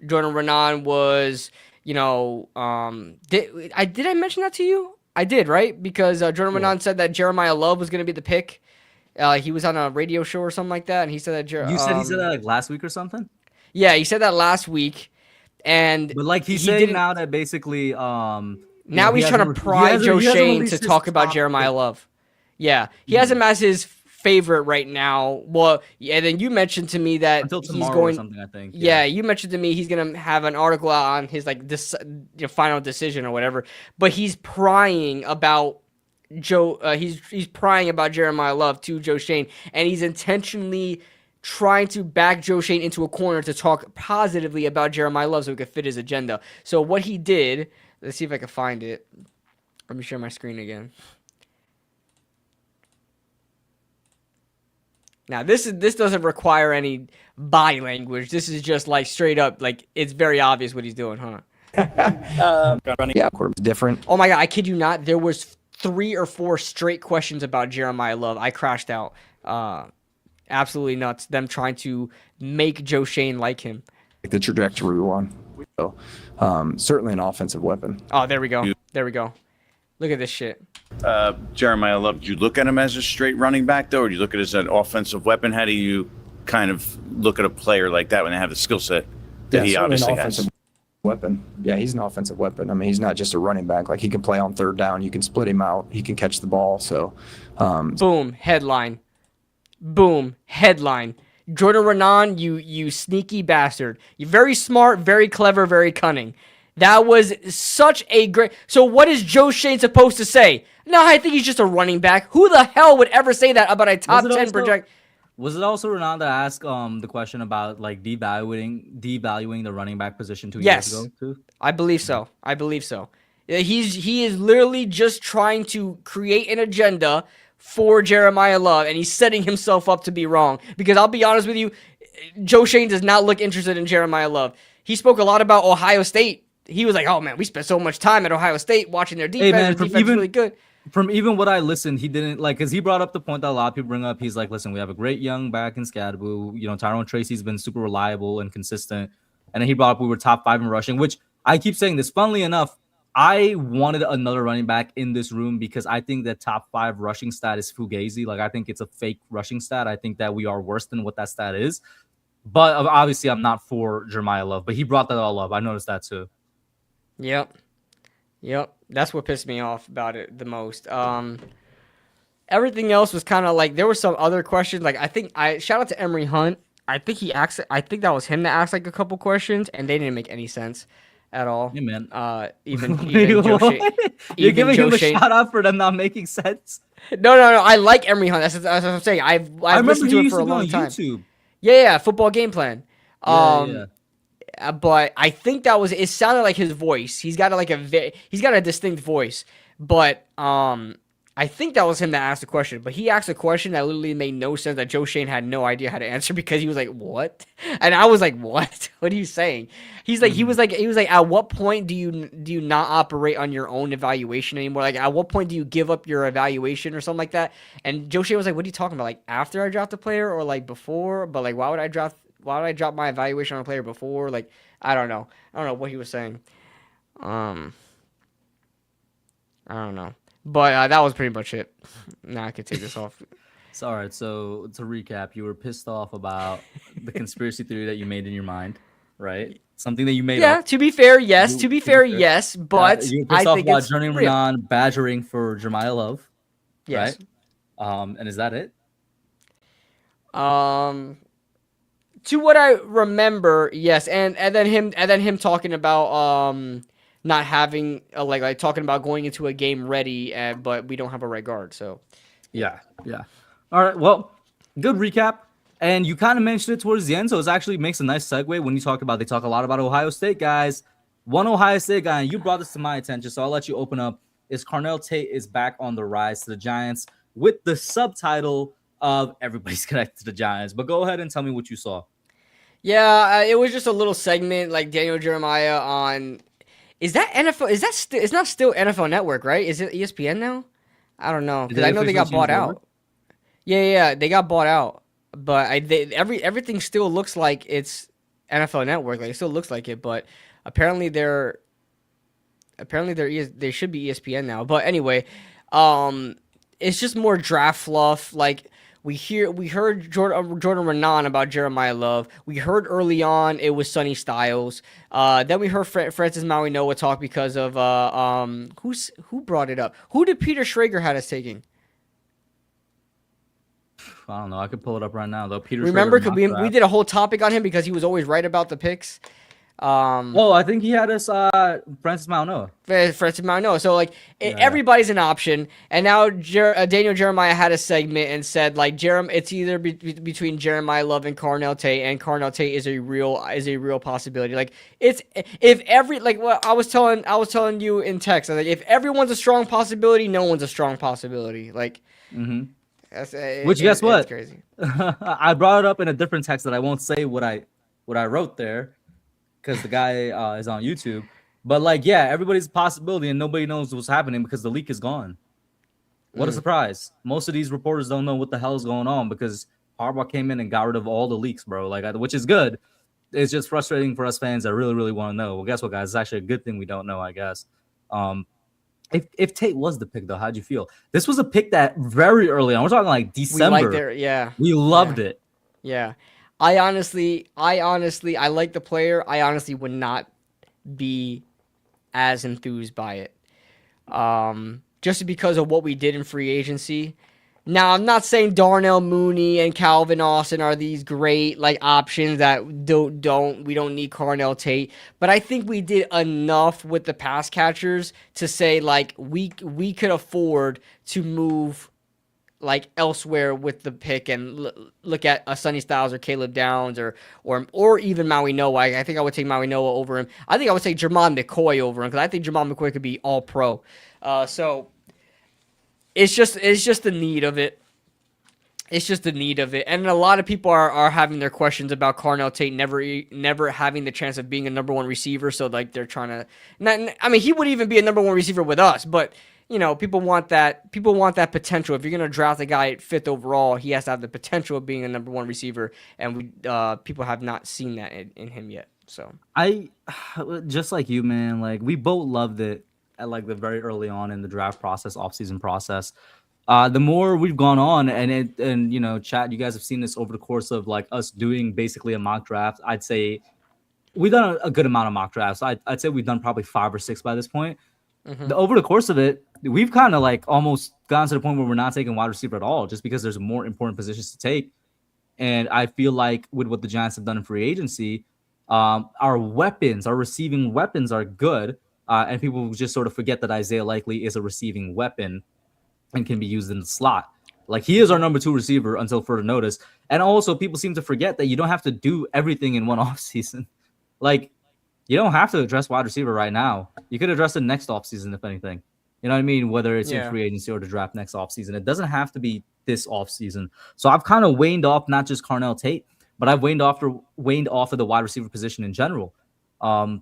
Jordan Renan was did I mention that to you? I did, right? Because Jordan Renan said that Jeremiah Love was going to be the pick. He was on a radio show or something like that, and he said that. You said he said that like last week or something. Yeah, he said that last week, and But like he's he saying didn't. now that basically, Now he's trying to pry Joe Schoen to talk about top Jeremiah pick. Love. Yeah, he has him as his favorite right now. Well, yeah, and then you mentioned to me that Until he's tomorrow going. or something, I think. Yeah, you mentioned to me he's gonna have an article out on his like this final decision or whatever. But he's prying about Joe. He's prying about Jeremiah Love to Joe Schoen, and he's intentionally trying to back Joe Schoen into a corner to talk positively about Jeremiah Love so he could fit his agenda. So what he did, let's see if I can find it. Let me share my screen again. Now this doesn't require any body language. This is just like straight up, like it's very obvious what he's doing, huh? Yeah, quarterback's different. Oh my god, I kid you not. There was 3 or 4 straight questions about Jeremiah Love. I crashed out. Absolutely nuts. Them trying to make Joe Schoen like him. The trajectory we're on. So, certainly an offensive weapon. Oh, there we go. There we go. Look at this shit. Jeremiah Love, do you look at him as a straight running back, though, or do you look at it as an offensive weapon? How do you kind of look at a player like that when they have the skill set that he certainly obviously an offensive has? weapon. Yeah, he's an offensive weapon. I mean, he's not just a running back. Like, he can play on third down. You can split him out. He can catch the ball. So, Boom. Headline. Boom. Headline. Jordan Renan, you sneaky bastard. You're very smart, very clever, very cunning. That was such a great... So what is Joe Schoen supposed to say? No, I think he's just a running back. Who the hell would ever say that about a top 10 project? Was it also Renan that asked the question about like devaluing the running back position 2 years ago too? I believe so. He is literally just trying to create an agenda for Jeremiah Love, and he's setting himself up to be wrong. Because I'll be honest with you, Joe Schoen does not look interested in Jeremiah Love. He spoke a lot about Ohio State. He was like, "Oh man, we spent so much time at Ohio State watching their defense. Hey, man, their defense is really good." From even what I listened, he didn't like because he brought up the point that a lot of people bring up. He's like, "Listen, we have a great young back in Scadaboo. You know, Tyrone Tracy's been super reliable and consistent." And then he brought up we were top 5 in rushing, which I keep saying this. Funnily enough, I wanted another running back in this room because I think that top 5 rushing stat is fugazi. Like, I think it's a fake rushing stat. I think that we are worse than what that stat is. But obviously, I'm not for Jeremiah Love. But he brought that all up. I noticed that too. Yep. That's what pissed me off about it the most. Everything else was kind of like there were some other questions. Like shout out to Emery Hunt. I think that was him that asked like a couple questions, and they didn't make any sense at all. Hey, man. Even Joe Schoen. You're giving him a shout out for them not making sense. No. I like Emery Hunt. That's what I'm saying. I've listened to him for a long time. YouTube. Yeah. Football game plan. Yeah. But I think it sounded like his voice. He's got a distinct voice. But I think that was him that asked the question. But he asked a question that literally made no sense that Joe Schoen had no idea how to answer because he was like, "What?" And I was like, "What? What are you saying?" He was like, "At what point do you not operate on your own evaluation anymore? Like, at what point do you give up your evaluation or something like that?" And Joe Schoen was like, "What are you talking about? Like after I draft the player or like before? But like, why would I drop my evaluation on a player before? Like, I don't know what he was saying. I don't know. But that was pretty much it. Now I can take this off. It's all right. So to recap, you were pissed off about the conspiracy theory that you made in your mind, right? Something that you made up. To be fair, yes. Yes. But you were I pissed off think about it's Jordan real. Renan badgering for Jeremiah Love, Yes. right? And is that it? To what I remember, yes, and then him talking about not having like talking about going into a game ready, but we don't have a right guard, so Yeah. All right. Well, good recap. And you kind of mentioned it towards the end, so it actually makes a nice segue when you talk about they talk a lot about Ohio State guys. One Ohio State guy, and you brought this to my attention, so I'll let you open up. Is Carnell Tate is back on the rise to the Giants with the subtitle of Everybody's Connected to the Giants. But go ahead and tell me what you saw. Yeah, it was just a little segment like Daniel Jeremiah on. Is that NFL? It's not still NFL Network, right? Is it ESPN now? I don't know because I know they got bought out. Yeah, they got bought out, but everything still looks like it's NFL Network. Like it still looks like it, but apparently they're apparently they should be ESPN now. But anyway, it's just more draft fluff. Like we heard Jordan Renan about Jeremiah Love. We heard early on it was Sonny Styles. Then we heard Francis Maui Noah talk because of who brought it up? Who did Peter Schrager had us taking? I don't know. I could pull it up right now though. Peter. Remember, Schrager because mock we draft. did a whole topic on him because he was always right about the picks. Oh, I think he had us Francis Maunoa. Francis Maui Noah. So like everybody's an option, and now Daniel Jeremiah had a segment and said like it's either between Jeremiah Love and Carnell Tate, and Carnell Tate is a real possibility. Like it's if every like what I was telling you in text, like if everyone's a strong possibility, no one's a strong possibility. Like. Mm-hmm. Which guess what? It's crazy. I brought it up in a different text that I won't say what I wrote there because the guy is on YouTube. But like, yeah, everybody's a possibility and nobody knows what's happening because the leak is gone. What a surprise! Most of these reporters don't know what the hell is going on because Harbaugh came in and got rid of all the leaks, bro. Like, which is good. It's just frustrating for us fans that really want to know. Well, guess what, guys? It's actually a good thing we don't know, I guess. If Tate was the pick, though, how'd you feel? This was a pick that very early on. We're talking like December. We loved it. Yeah. I honestly, I like the player. I honestly would not be as enthused by it. Just because of what we did in free agency. Now, I'm not saying Darnell Mooney and Calvin Austin are these great like options that we don't need Carnell Tate, but I think we did enough with the pass catchers to say like we could afford to move like elsewhere with the pick and look at a Sonny Styles or Caleb Downs or even Maui Noah. I think I would take Maui Noah over him. I think I would take Jermon McCoy over him because I think Jermon McCoy could be all pro. So it's just the need of it. It's just the need of it. And a lot of people are having their questions about Carnell Tate never having the chance of being a number one receiver. So like they're trying to I mean, he would even be a number one receiver with us, but you know, people want that potential. If you're gonna draft a guy at 5th overall, he has to have the potential of being a number one receiver, and people have not seen that in him yet. So I just like you, man. Like we both loved it at like the very early on in the draft process, offseason process. The more we've gone on, and you know, chat, you guys have seen this over the course of like us doing basically a mock draft. I'd say we've done a good amount of mock drafts. I'd say we've done probably 5 or 6 by this point. Over the course of it, we've kind of like almost gotten to the point where we're not taking wide receiver at all, just because there's more important positions to take. And I feel like with what the Giants have done in free agency, our receiving weapons are good. And people just sort of forget that Isaiah Likely is a receiving weapon and can be used in the slot. Like he is our number 2 receiver until further notice. And also people seem to forget that you don't have to do everything in one offseason. Like you don't have to address wide receiver right now. You could address it next offseason, if anything. You know what I mean? Whether it's in free agency or to draft next offseason. It doesn't have to be this offseason. So I've kind of waned off not just Carnell Tate, but I've waned off of the wide receiver position in general. And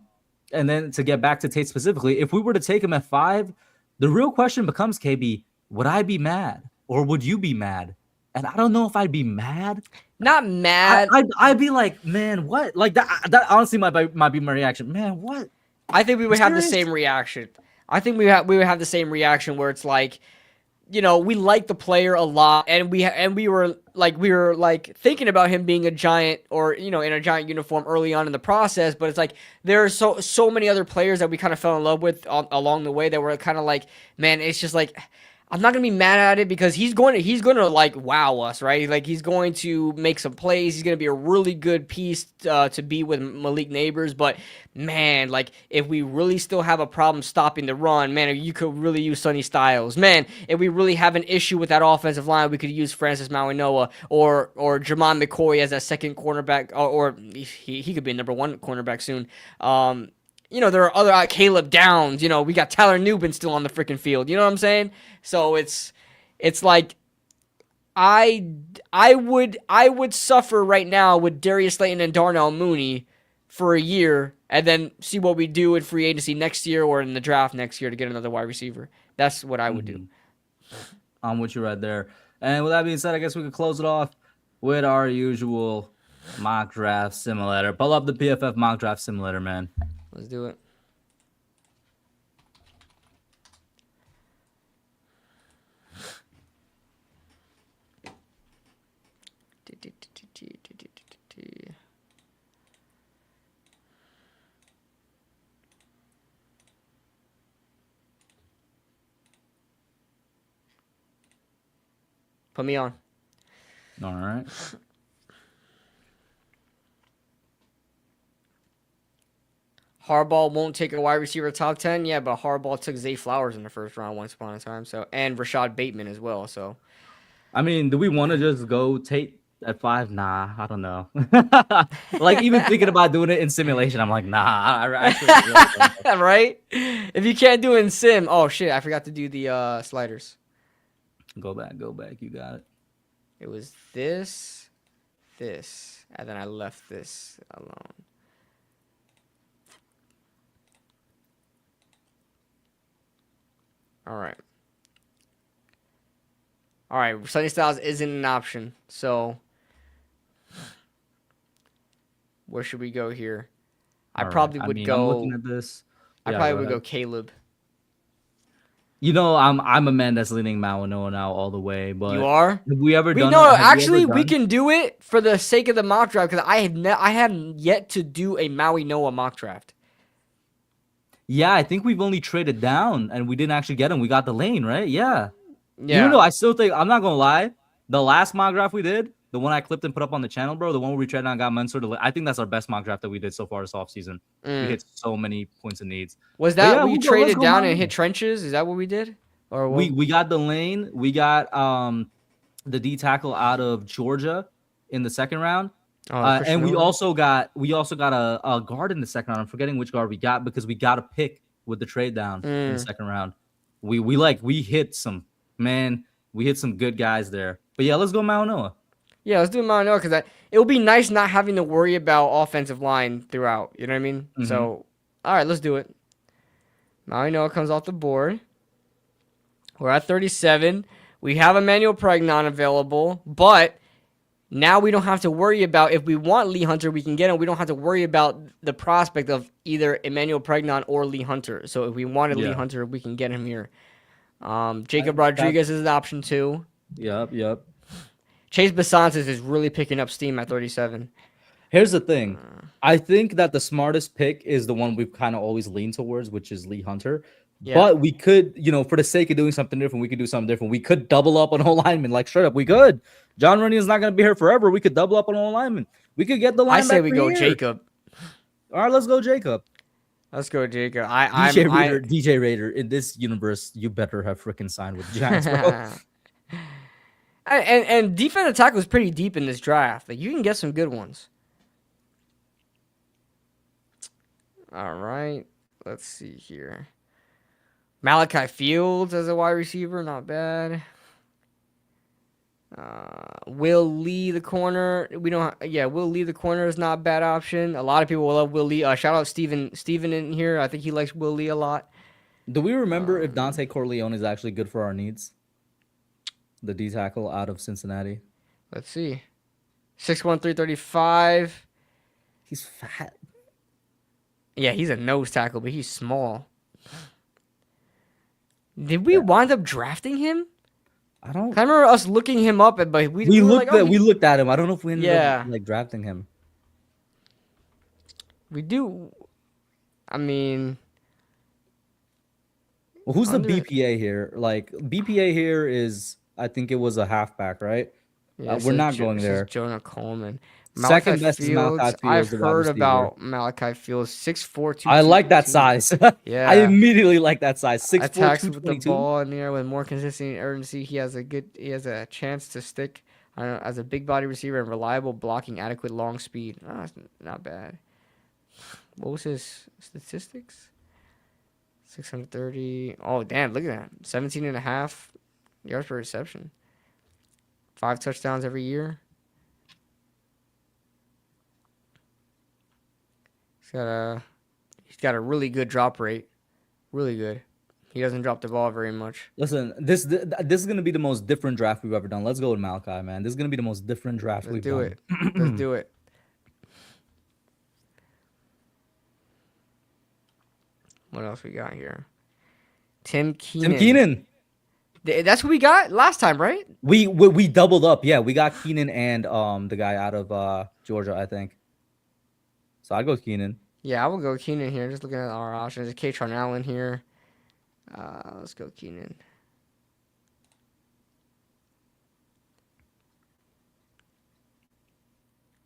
then to get back to Tate specifically, if we were to take him at 5, the real question becomes, KB, would I be mad or would you be mad? And I don't know if I'd be mad. Not mad. I'd be like, man, what? Like that honestly might be my reaction. Man, what? I think we would have the same reaction. I think we would have the same reaction where it's like, you know, we like the player a lot, and we were like thinking about him being a Giant or, you know, in a Giant uniform early on in the process. But it's like there are so many other players that we kind of fell in love with along the way that were kind of like, man, it's just like, I'm not gonna be mad at it because he's going to like wow us, right? Like he's going to make some plays. He's gonna be a really good piece to be with Malik Neighbors. But man, like if we really still have a problem stopping the run, man, you could really use Sonny Styles. Man, if we really have an issue with that offensive line, we could use Francis Maui Noah or Jermon McCoy as a second cornerback, or he could be a number 1 cornerback soon. You know, there are other Caleb Downs. You know, we got Tyler Nubin still on the freaking field. You know what I'm saying? So it's like I would suffer right now with Darius Slayton and Darnell Mooney for a year, and then see what we do in free agency next year or in the draft next year to get another wide receiver. That's what I would do. I'm with you right there. And with that being said, I guess we could close it off with our usual mock draft simulator. Pull up the PFF mock draft simulator, man. Let's do it. Put me on. All right. Harbaugh won't take a wide receiver top 10. Yeah, but Harbaugh took Zay Flowers in the first round once upon a time. So, and Rashad Bateman as well. So, I mean, do we want to just go Tate at 5? Nah, I don't know. Like even thinking about doing it in simulation, I'm like, nah. I actually really don't know. right? If you can't do it in sim, oh shit, I forgot to do the sliders. Go back. You got it. It was this, and then I left this alone. All right. Sunny Styles isn't an option, so where should we go here? I All probably right. would I'm go. looking at this. I Yeah, probably go would go ahead. Caleb. You know, I'm a man that's leaning Mawanoa now all the way. But You are? have we ever We done? no, Have we actually, ever we done? can do it for the sake of the mock draft because I hadn't yet to do a Maui Noah mock draft. Yeah, I think we've only traded down and we didn't actually get him. We got the lane, right? Yeah. Yeah. Even though I still think I'm not gonna lie, the last mock draft we did, the one I clipped and put up on the channel, bro, the one where we traded down got Mansour. I think that's our best mock draft that we did so far this offseason. We hit so many points and needs. Was But that yeah, we let's traded go down and Mawanoa. hit trenches? Is that what we did? Or what? We got the lane. We got the D tackle out of Georgia in the second round. And we Miller? also got a guard in the second round. I'm forgetting which guard we got because we got a pick with the trade down in the second round. We hit some good guys there. But yeah, let's go Mawanoa. Yeah, let's do Maui Noah because it will be nice not having to worry about offensive line throughout. You know what I mean? Mhm. So, all right, let's do it. Maui Noah comes off the board. We're at 37. We have Emmanuel Pregnon available, but now we don't have to worry about if we want Lee Hunter, we can get him. We don't have to worry about the prospect of either Emmanuel Pregnon or Lee Hunter. So if we wanted Lee Yeah. Hunter, we can get him here. Jacob Rodriguez is an option too. Yep. Chase Besances is really picking up steam at 37. Here's the thing. I think that the smartest pick is the one we've kind of always leaned towards, which is Lee Hunter. Yeah. But we could, for the sake of doing something different, we could do something different. We could double up on whole lineman. Like, straight up, we could. John Running's not going to be here forever. We could double up on whole lineman. We could get the linebacker I say we go here. Jacob. All right, let's go Jacob. Let's go Jacob. DJ Raider, in this universe, you better have freaking signed with the Giants, bro. And defensive tackle is pretty deep in this draft. Like, you can get some good ones. All right. Let's see here. Malachi Fields as a wide receiver, not bad. Will Lee the corner. Will Lee the corner is not a bad option. A lot of people will love Will Lee. Shout out Steven in here. I think he likes Will Lee a lot. Do we remember if Dante Corleone is actually good for our needs? The D tackle out of Cincinnati. Let's see. 6'1", 335. He's fat. Yeah, he's a nose tackle, but he's small. Did we wind up drafting him? I don't. I remember us looking him up, but we were looked like, we looked at him. I don't know if we ended Yeah. up drafting him. we do. I mean, Well, who's Under- the BPA here? BPA here is, I think it was a halfback, right? yeah, We're not going there. Jonah Coleman. Second best is Malachi Fields, I've the wide heard receiver. about Malachi Fields. 6'4", I like that size. Yeah. I immediately like that size. 6'4", Attacks with the 222. ball in the air with more consistency and urgency. He has a chance to stick as a big body receiver and reliable blocking, adequate long speed. Oh, that's not bad. What was his statistics? 630. Oh, damn, look at that. 17.5 yards per reception. 5 touchdowns every year. He's got a really good drop rate. Really good. He doesn't drop the ball very much. Listen, this is gonna be the most different draft we've ever done. Let's go with Malachi, man. This is gonna be the most different draft Let's we've do done. it. Let's do it. What else we got here? Tim Keenan. Tim Keenan. That's what we got last time, right? We doubled up. Yeah, we got Keenan and the guy out of Georgia, I think. So I go Keenan. Yeah, I will go Keenan here. Just looking at our options. There's Katron Allen here. Let's go Keenan.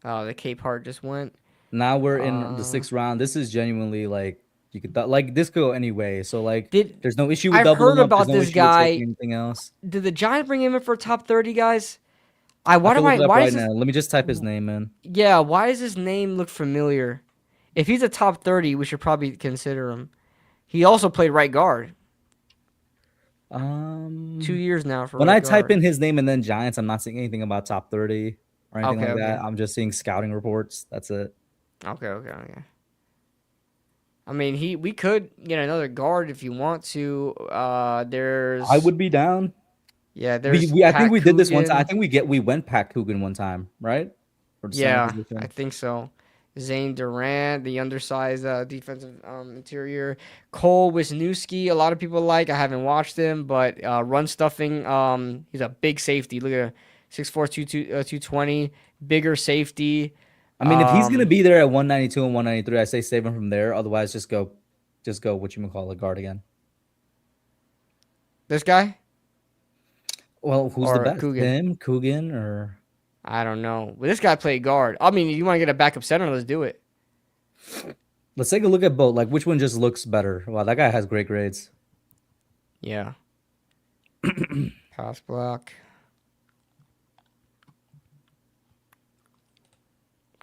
Oh, the Cape Heart just went. Now we're in the 6th round. This is genuinely like you could like this could go any way. So like there's no issue with I've doubling heard up. There's about no this issue with guy. taking anything else. Did the Giants bring him in for top 30, guys? I can look it up Why right is this, now. Let me just type his name in. Yeah, why does his name look familiar? If he's a top 30, we should probably consider him. He also played right guard. 2 years now for when right I guard. type in his name and then Giants, I'm not seeing anything about top 30 or anything Okay, like that. okay. I'm just seeing scouting reports. That's it. Okay. I mean, we could get another guard if you want to. There's I would be down. Yeah, there's I think Pat we did this one time. I Coogan. think we went Pat Coogan one time, right? For the center Yeah, position. I think so. Zane Durant, the undersized defensive interior. Cole Wisniewski, a lot of people like. I haven't watched him, but run stuffing. He's a big safety. Look at 6'4", 220. Bigger safety. I mean, if he's gonna be there at 192 and 193, I say save him from there. Otherwise, just go what you call a guard again. This guy? Well, who's Or the best? Coogan? Him, Coogan, or I don't know. But this guy played guard. I mean, you want to get a backup center? Let's do it. let's take a look at both. Like, which one just looks better? Wow, that guy has great grades. Yeah. Pass block.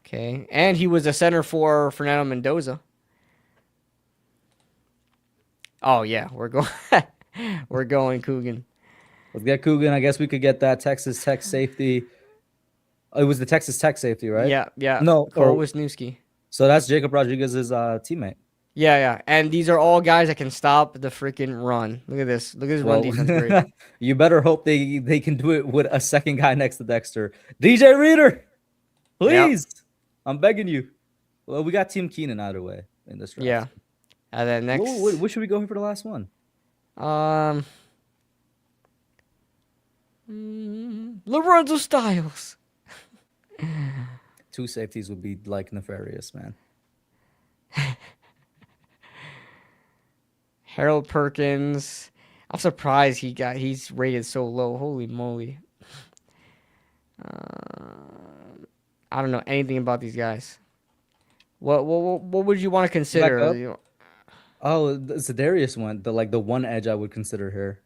Okay. And he was a center for Fernando Mendoza. Oh, yeah. We're going we're going Coogan. Let's get Coogan. I guess we could get that Texas Tech safety. Oh, it was the Texas Tech safety, right? Yeah. No, Cole Wisniewski. so that's Jacob Rodriguez's teammate. Yeah. And these are all guys that can stop the freaking run. Look at this. Look at his run defense. Great. You better hope they can do it with a second guy next to Dexter. DJ Reader, please. Yep. I'm begging you. Well, we got Team Keenan either way in this draft. Yeah. And then next. What should we go for the last one? Lorenzo Styles. 2 safeties would be like nefarious, man. Harold Perkins. I'm surprised he's rated so low. Holy moly. I don't know anything about these guys. What would you want to consider? Oh, Za'Darius went. The one edge I would consider here.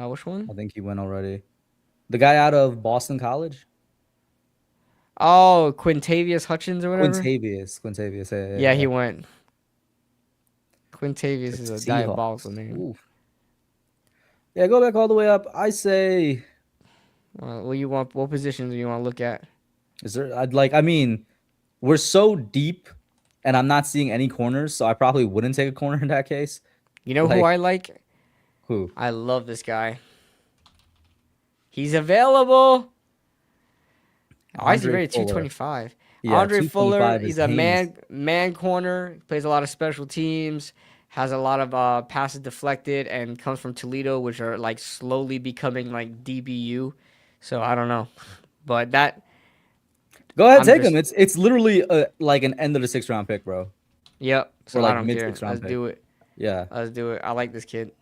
Which one? I think he went already. The guy out of Boston College? Oh, Quintavious Hutchins or whatever? Quintavious. Yeah, he went. Quintavious is a diabolical name. Ooh. Yeah, go back all the way up. I say... what positions do you want to look at? Is there... I mean, we're so deep, and I'm not seeing any corners, so I probably wouldn't take a corner in that case. You know who I like? Who? I love this guy. He's available. Why is he rated 225? Yeah, Andre Fuller, he's a Haynes. man corner, plays a lot of special teams, has a lot of passes deflected, and comes from Toledo, which are like slowly becoming like DBU. So I don't know, but that. Go ahead, take him. It's literally like an end of the 6th round pick, bro. Yep. So like I don't care. Let's do it. Yeah. Let's do it. I like this kid,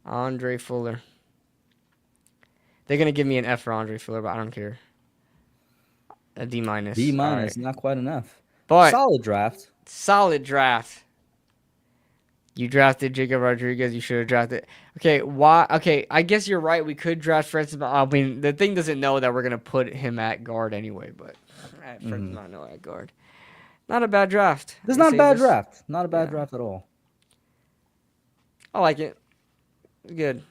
Andre Fuller. They're gonna give me an F for Andre Fuller, but I don't care. A D minus. D minus, not quite enough. But solid draft. Solid draft. You drafted Jacob Rodriguez. You should have drafted. Okay, why? Okay, I guess you're right. We could draft Francis. I mean, the thing doesn't know that we're gonna put him at guard anyway. But Francis not know at guard. Not a bad draft. This is not a bad draft. Not a bad draft at all. I like it. Good.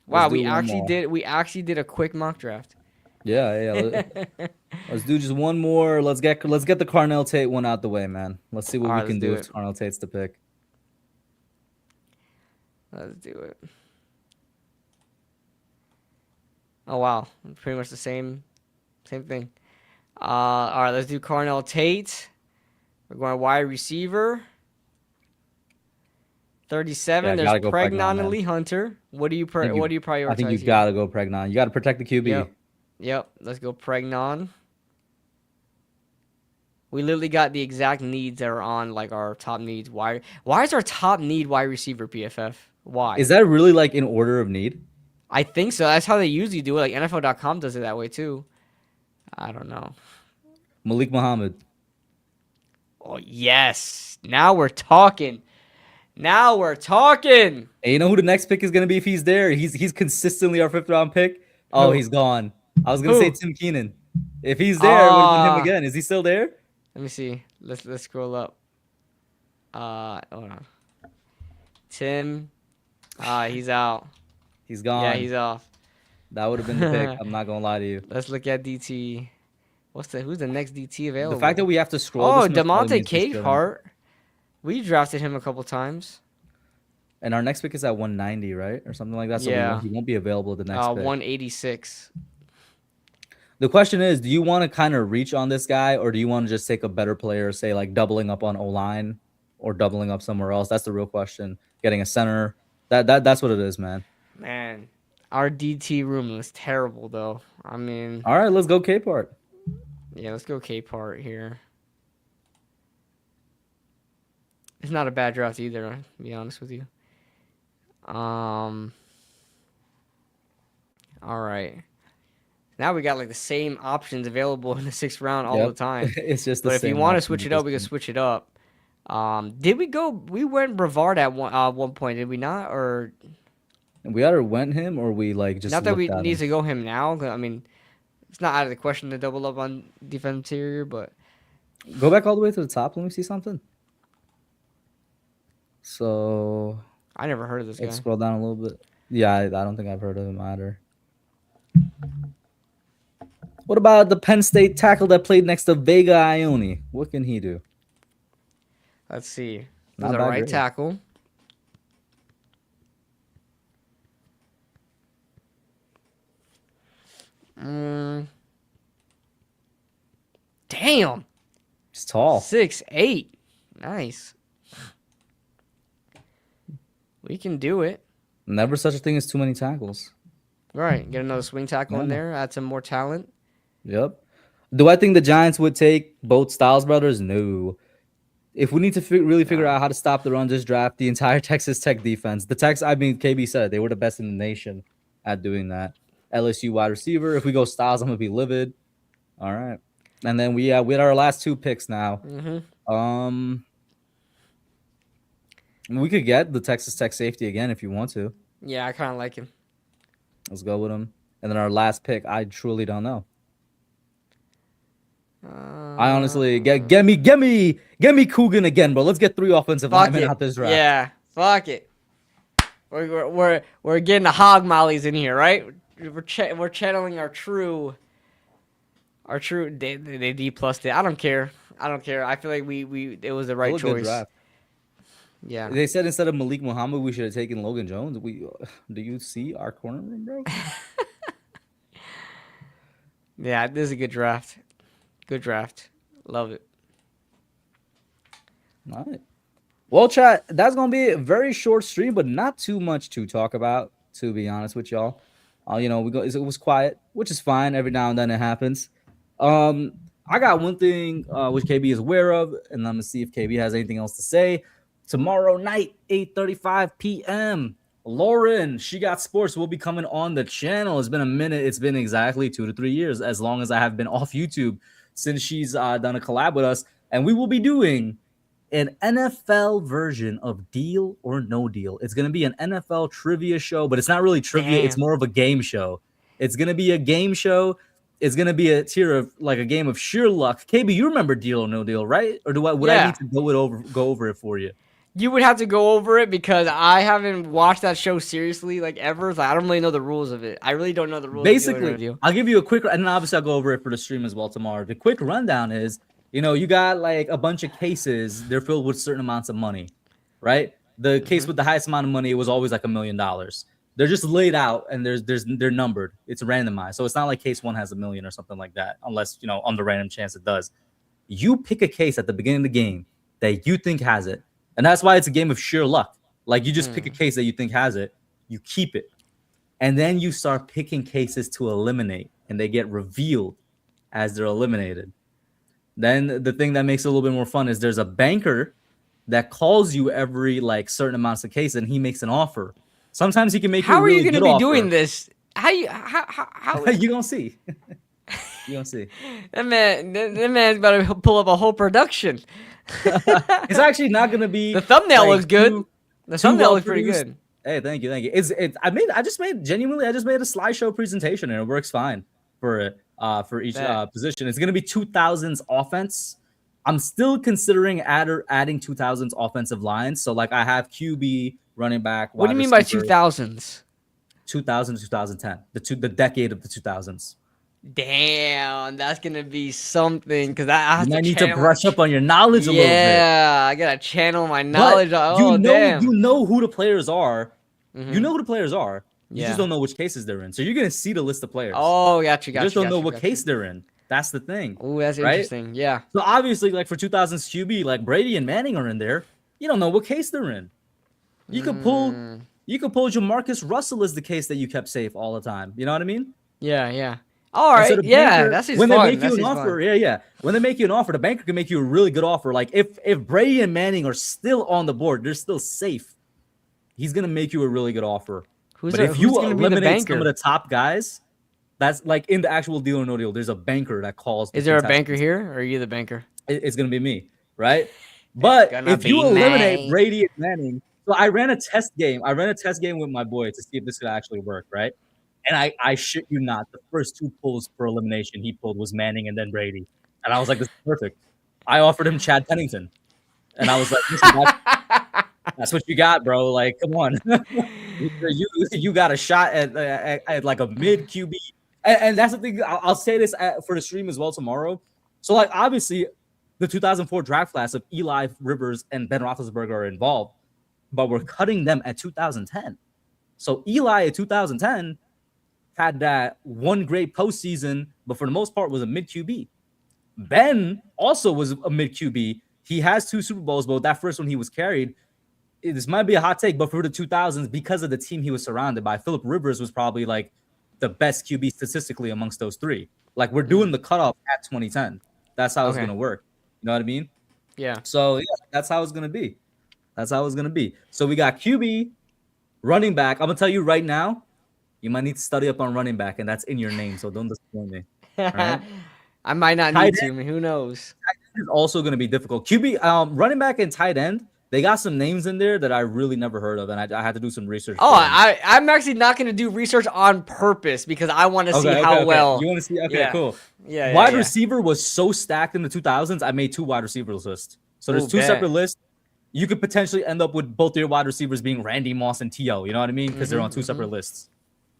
Wow, we actually did a quick mock draft. Yeah. Let's do just one more. Let's get the Carnell Tate one out the way, man. Let's see what we can do if Carnell Tate's the pick. Let's do it. Oh wow, pretty much the same thing. All right, let's do Carnell Tate. We're going wide receiver. 37. Yeah, There's gotta go Pregnon, Pregnon and man. Lee Hunter. What do you I think you, what do you prioritize I think you here? gotta go Pregnon. You gotta protect the QB. Yep. Yep. Let's go Pregnon. We literally got the exact needs that are on like our top needs. Why is our top need wide receiver PFF? Why? Is that really like in order of need? I think so. That's how they usually do it. Like NFL.com does it that way too. I don't know. Malik Muhammad. Oh yes. Now we're talking. Now we're talking. And you know who the next pick is gonna be if he's there? He's consistently our 5th round pick. Oh, Who? he's gone. I was gonna Who? say Tim Keenan. If he's there, it would have been him again. Is he still there? Let me see. Let's scroll up. Hold on. Tim. He's out. He's gone. Yeah, he's off. That would have been the pick. I'm not gonna lie to you. Let's look at DT. Who's the next DT available? The fact that we have to scroll. Oh, this much probably Demonte means he's still in. Capehart. We drafted him a couple times. And our next pick is at 190, right, or something like that. So Yeah. he won't be available at the next pick. 186. The question is, do you want to kind of reach on this guy, or do you want to just take a better player, say like doubling up on O-line or doubling up somewhere else? That's the real question. Getting a center. That's what it is, man. Man, our DT room was terrible though. I mean, All right, let's go Capehart. yeah, let's go Capehart here. It's not a bad draft either, to be honest with you. All right. Now we got like the same options available in the 6th round all Yep. the time. It's just the But if you same want to option switch at it up, this we can point. switch it up. Did we go? We went Brevard at one point, did we not? Or We either went him or we like just not that we looked at need him. to go him now? 'Cause, I mean, it's not out of the question to double up on defense interior, but Go back all the way to the top. Let me see something. So I never heard of this guy. let's scroll down a little bit. Yeah, I don't think I've heard of him either. What about the Penn State tackle that played next to Vega Ione? What can he do? Let's see. Not There's a bad right grade. tackle. Damn. He's tall. 6'8". Nice. We can do it. Never such a thing as too many tackles. Right. Get another swing tackle in Yeah. there. Add some more talent. Yep. Do I think the Giants would take both Styles brothers? No. If we need to really figure out how to stop the run, just draft the entire Texas Tech defense. The Tex, I mean, KB said they were the best in the nation at doing that. LSU wide receiver. If we go Styles, I'm gonna be livid. All right. And then we had our last 2 picks now. We could get the Texas Tech safety again if you want to. Yeah, I kind of like him. Let's go with him. And then our last pick, I truly don't know. I honestly get me Coogan again, bro. Let's get 3 offensive Fuck linemen it. out this draft. Yeah, fuck it. We're getting the hog mollies in here, right? We're channeling our true. They D plus it. I don't care. I feel like we it was the right What a good choice. draft. Yeah. They said instead of Malik Muhammad, we should have taken Logan Jones. Do you see our corner room, bro? Yeah, this is a good draft. Good draft. Love it. All right. Well, chat, that's going to be a very short stream, but not too much to talk about, to be honest with y'all. It was quiet, which is fine. Every now and then it happens. I got one thing which KB is aware of, and I'm going to see if KB has anything else to say. Tomorrow night, 8:35 p.m., Lauren, She Got Sports, will be coming on the channel. It's been a minute. It's been exactly 2 to 3 years, as long as I have been off YouTube since she's done a collab with us. And we will be doing an NFL version of Deal or No Deal. It's going to be an NFL trivia show, but it's not really trivia. It's more of a game show. It's going to be a game show. It's going to be a tier of like a game of sheer luck. KB, you remember Deal or No Deal, right? Or would I need to go over it for you? You would have to go over it because I haven't watched that show seriously like ever. So I don't really know the rules of it. I really don't know the rules. Basically, I'll give you a quick, and then obviously I'll go over it for the stream as well tomorrow. The quick rundown is, you got like a bunch of cases. They're filled with certain amounts of money, right? The case with the highest amount of money, it was always like $1 million. They're just laid out and they're numbered. It's randomized. So it's not like case 1 has $1 million or something like that, unless, on the random chance it does. You pick a case at the beginning of the game that you think has it. And that's why it's a game of sheer luck. Like you just pick a case that you think has it, you keep it, and then you start picking cases to eliminate, and they get revealed as they're eliminated. Then the thing that makes it a little bit more fun is there's a banker that calls you every like certain amounts of cases, and he makes an offer. Sometimes he can make you a How are really you going to good be offer. doing this? How You gonna see. You gonna see. that man's about to pull up a whole production. It's actually not gonna be. The thumbnail like, looks good. too- The too thumbnail looks pretty well-produced. good. Hey, thank you. It's I just made a slideshow presentation, and it works fine for each Bet. position. It's gonna be 2000s offense. I'm still considering adding 2000s offensive lines. So like I have QB, running back. What do you wide mean by receiver, 2000s? 2000 to 2010, the decade of the 2000s. Damn, that's gonna be something because I have You to might need to channel- brush up on your knowledge a little bit. Yeah, I gotta channel my But knowledge. Oh, damn. you know who the players are. Mhm. You know who the players are. You Yeah. just don't know which cases they're in. So you're gonna see the list of players. Oh, got you. You just don't know what case they're in. That's the thing. Oh, that's right? interesting. Yeah. So obviously, like for 2000s QB, like Brady and Manning are in there. You don't know what case they're in. You could pull Jamarcus Russell as the case that you kept safe all the time. You know what I mean? Yeah. All And so right. the Yeah, banker, that's his when fun. they make That's you an his offer. fun. Yeah. When they make you an offer, the banker can make you a really good offer. Like if Brady and Manning are still on the board, they're still safe. He's gonna make you a really good offer. But if you gonna be the eliminate some banker? of the top guys, that's like in the actual Deal or No Deal. There's a banker that calls. Is there a contestants. banker here, or are you the banker? It's gonna be me, right? But gonna if you be eliminate me. Brady and Manning, so I ran a test game. I ran a test game with my boy to see if this could actually work, right? And I shit you not, the first two pulls for elimination he pulled was Manning and then Brady, and I was like, this is perfect. I offered him Chad Pennington, and I was like, listen, that's what you got, bro. Like, come on, you got a shot at like a mid QB, and that's the thing. I'll say this for the stream as well tomorrow. So like obviously, the 2004 draft class of Eli Rivers and Ben Roethlisberger are involved, but we're cutting them at 2010. So Eli at 2010 had that one great postseason, but for the most part was a mid QB. Ben also was a mid QB. He has 2 Super Bowls, but that first one he was carried. This might be a hot take, but for the 2000s, because of the team he was surrounded by, Phillip Rivers was probably like the best QB statistically amongst those 3. Like we're doing the cutoff at 2010. That's how it's Okay. gonna work. You know what I mean? Yeah. So yeah, that's how it's gonna be. So we got QB, running back. I'm gonna tell you right now, you might need to study up on running back, and that's in your name. So don't disappoint me. right. I might not Tight need to. I mean, who knows? It's also gonna be difficult. QB, running back and tight end. They got some names in there that I really never heard of, and I had to do some research. Oh, for them. I'm actually not going to do research on purpose because I want to see how well. You want to see? Okay, Yeah. cool. Yeah. Wide yeah. receiver was so stacked in the 2000s. I made 2 wide receivers lists. So there's Ooh, 2 bet. separate lists. You could potentially end up with both your wide receivers being Randy Moss and T.O. You know what I mean? Because they're on 2 separate lists.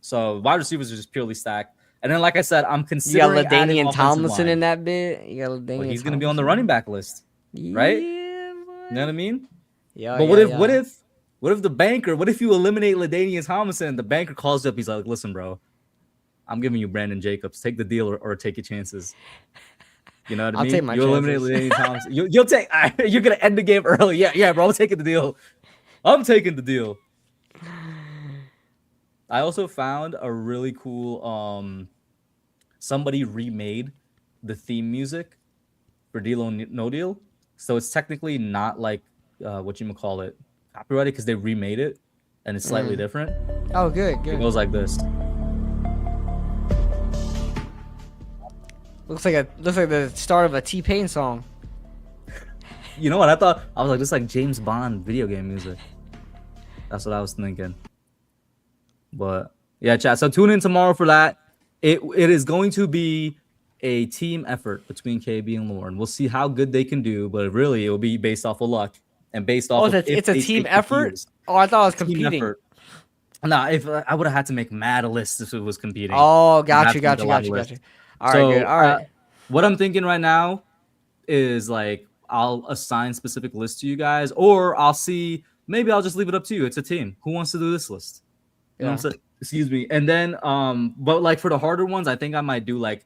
So wide receivers are just purely stacked. And then, like I said, I'm You got considering adding LaDainian offensive Tomlinson line. in that bit. You got LaDainian. Well, he's going to be on the running back list, right? Yeah, You know what I mean? Yeah. But what if the banker? What if you eliminate LaDainian Tomlinson and the banker calls you up? He's like, "Listen, bro, I'm giving you Brandon Jacobs. Take the deal or take your chances." You know what I I'll mean? take my you eliminate chances. LaDainian Tomlinson. You'll take. You're gonna end the game early. Yeah, bro. I'm taking the deal. I'm taking the deal. I also found a really cool. Somebody remade the theme music for Deal or No Deal, so it's technically not like what you call it, copyrighted, because they remade it and it's slightly different. Oh, good. It goes like this. Looks like the start of a T-Pain song. You know what? I was like, this is like James Bond video game music. That's what I was thinking. But yeah, chat. So tune in tomorrow for that. It is going to be a team effort between KB and Lauren. We'll see how good they can do, but really it will be based off of luck and based off. Oh, of it's a they team take the effort. years. Oh, I thought I was Team competing. effort. Nah, if I would have had to make mad lists if it was competing. Oh, got I'd you. have to make a lot of lists. All right, So, good. All right. What I'm thinking right now is like I'll assign specific lists to you guys, or I'll see. Maybe I'll just leave it up to you. It's a team. Who wants to do this list? You know what I'm saying? Excuse me. And then, but like for the harder ones, I think I might do like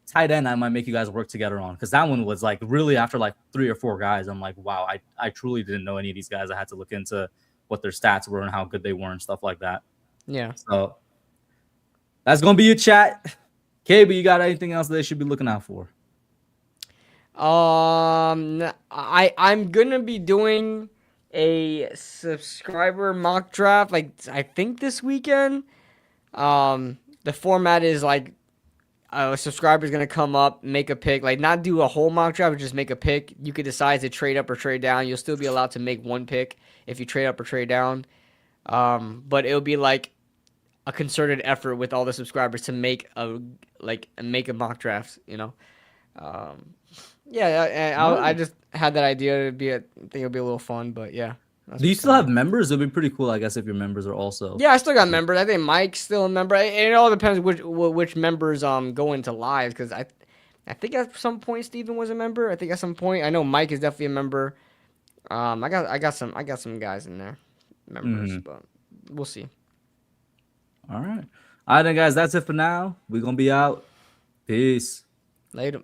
tight end. I might make you guys work together on, because that one was like really after like 3 or 4 guys. I'm like, wow, I truly didn't know any of these guys. I had to look into what their stats were and how good they were and stuff like that. Yeah. So that's gonna be your chat. KB, you got anything else they should be looking out for? I'm gonna be doing a subscriber mock draft, like I think this weekend. The format is like a subscriber's gonna come up, make a pick, like not do a whole mock draft, but just make a pick. You could decide to trade up or trade down. You'll still be allowed to make one pick if you trade up or trade down. But it'll be like a concerted effort with all the subscribers to make a mock draft, you know. I just had that idea. I think it'll be a little fun, but yeah. Do you still have members? It'd be pretty cool, I guess, if your members are also. Yeah, I still got members. I think Mike's still a member. It all depends which members go into lives, because I think at some point Steven was a member. I think at some point I know Mike is definitely a member. I got some guys in there, members, but we'll see. All right, then, guys. That's it for now. We're gonna be out. Peace. Later.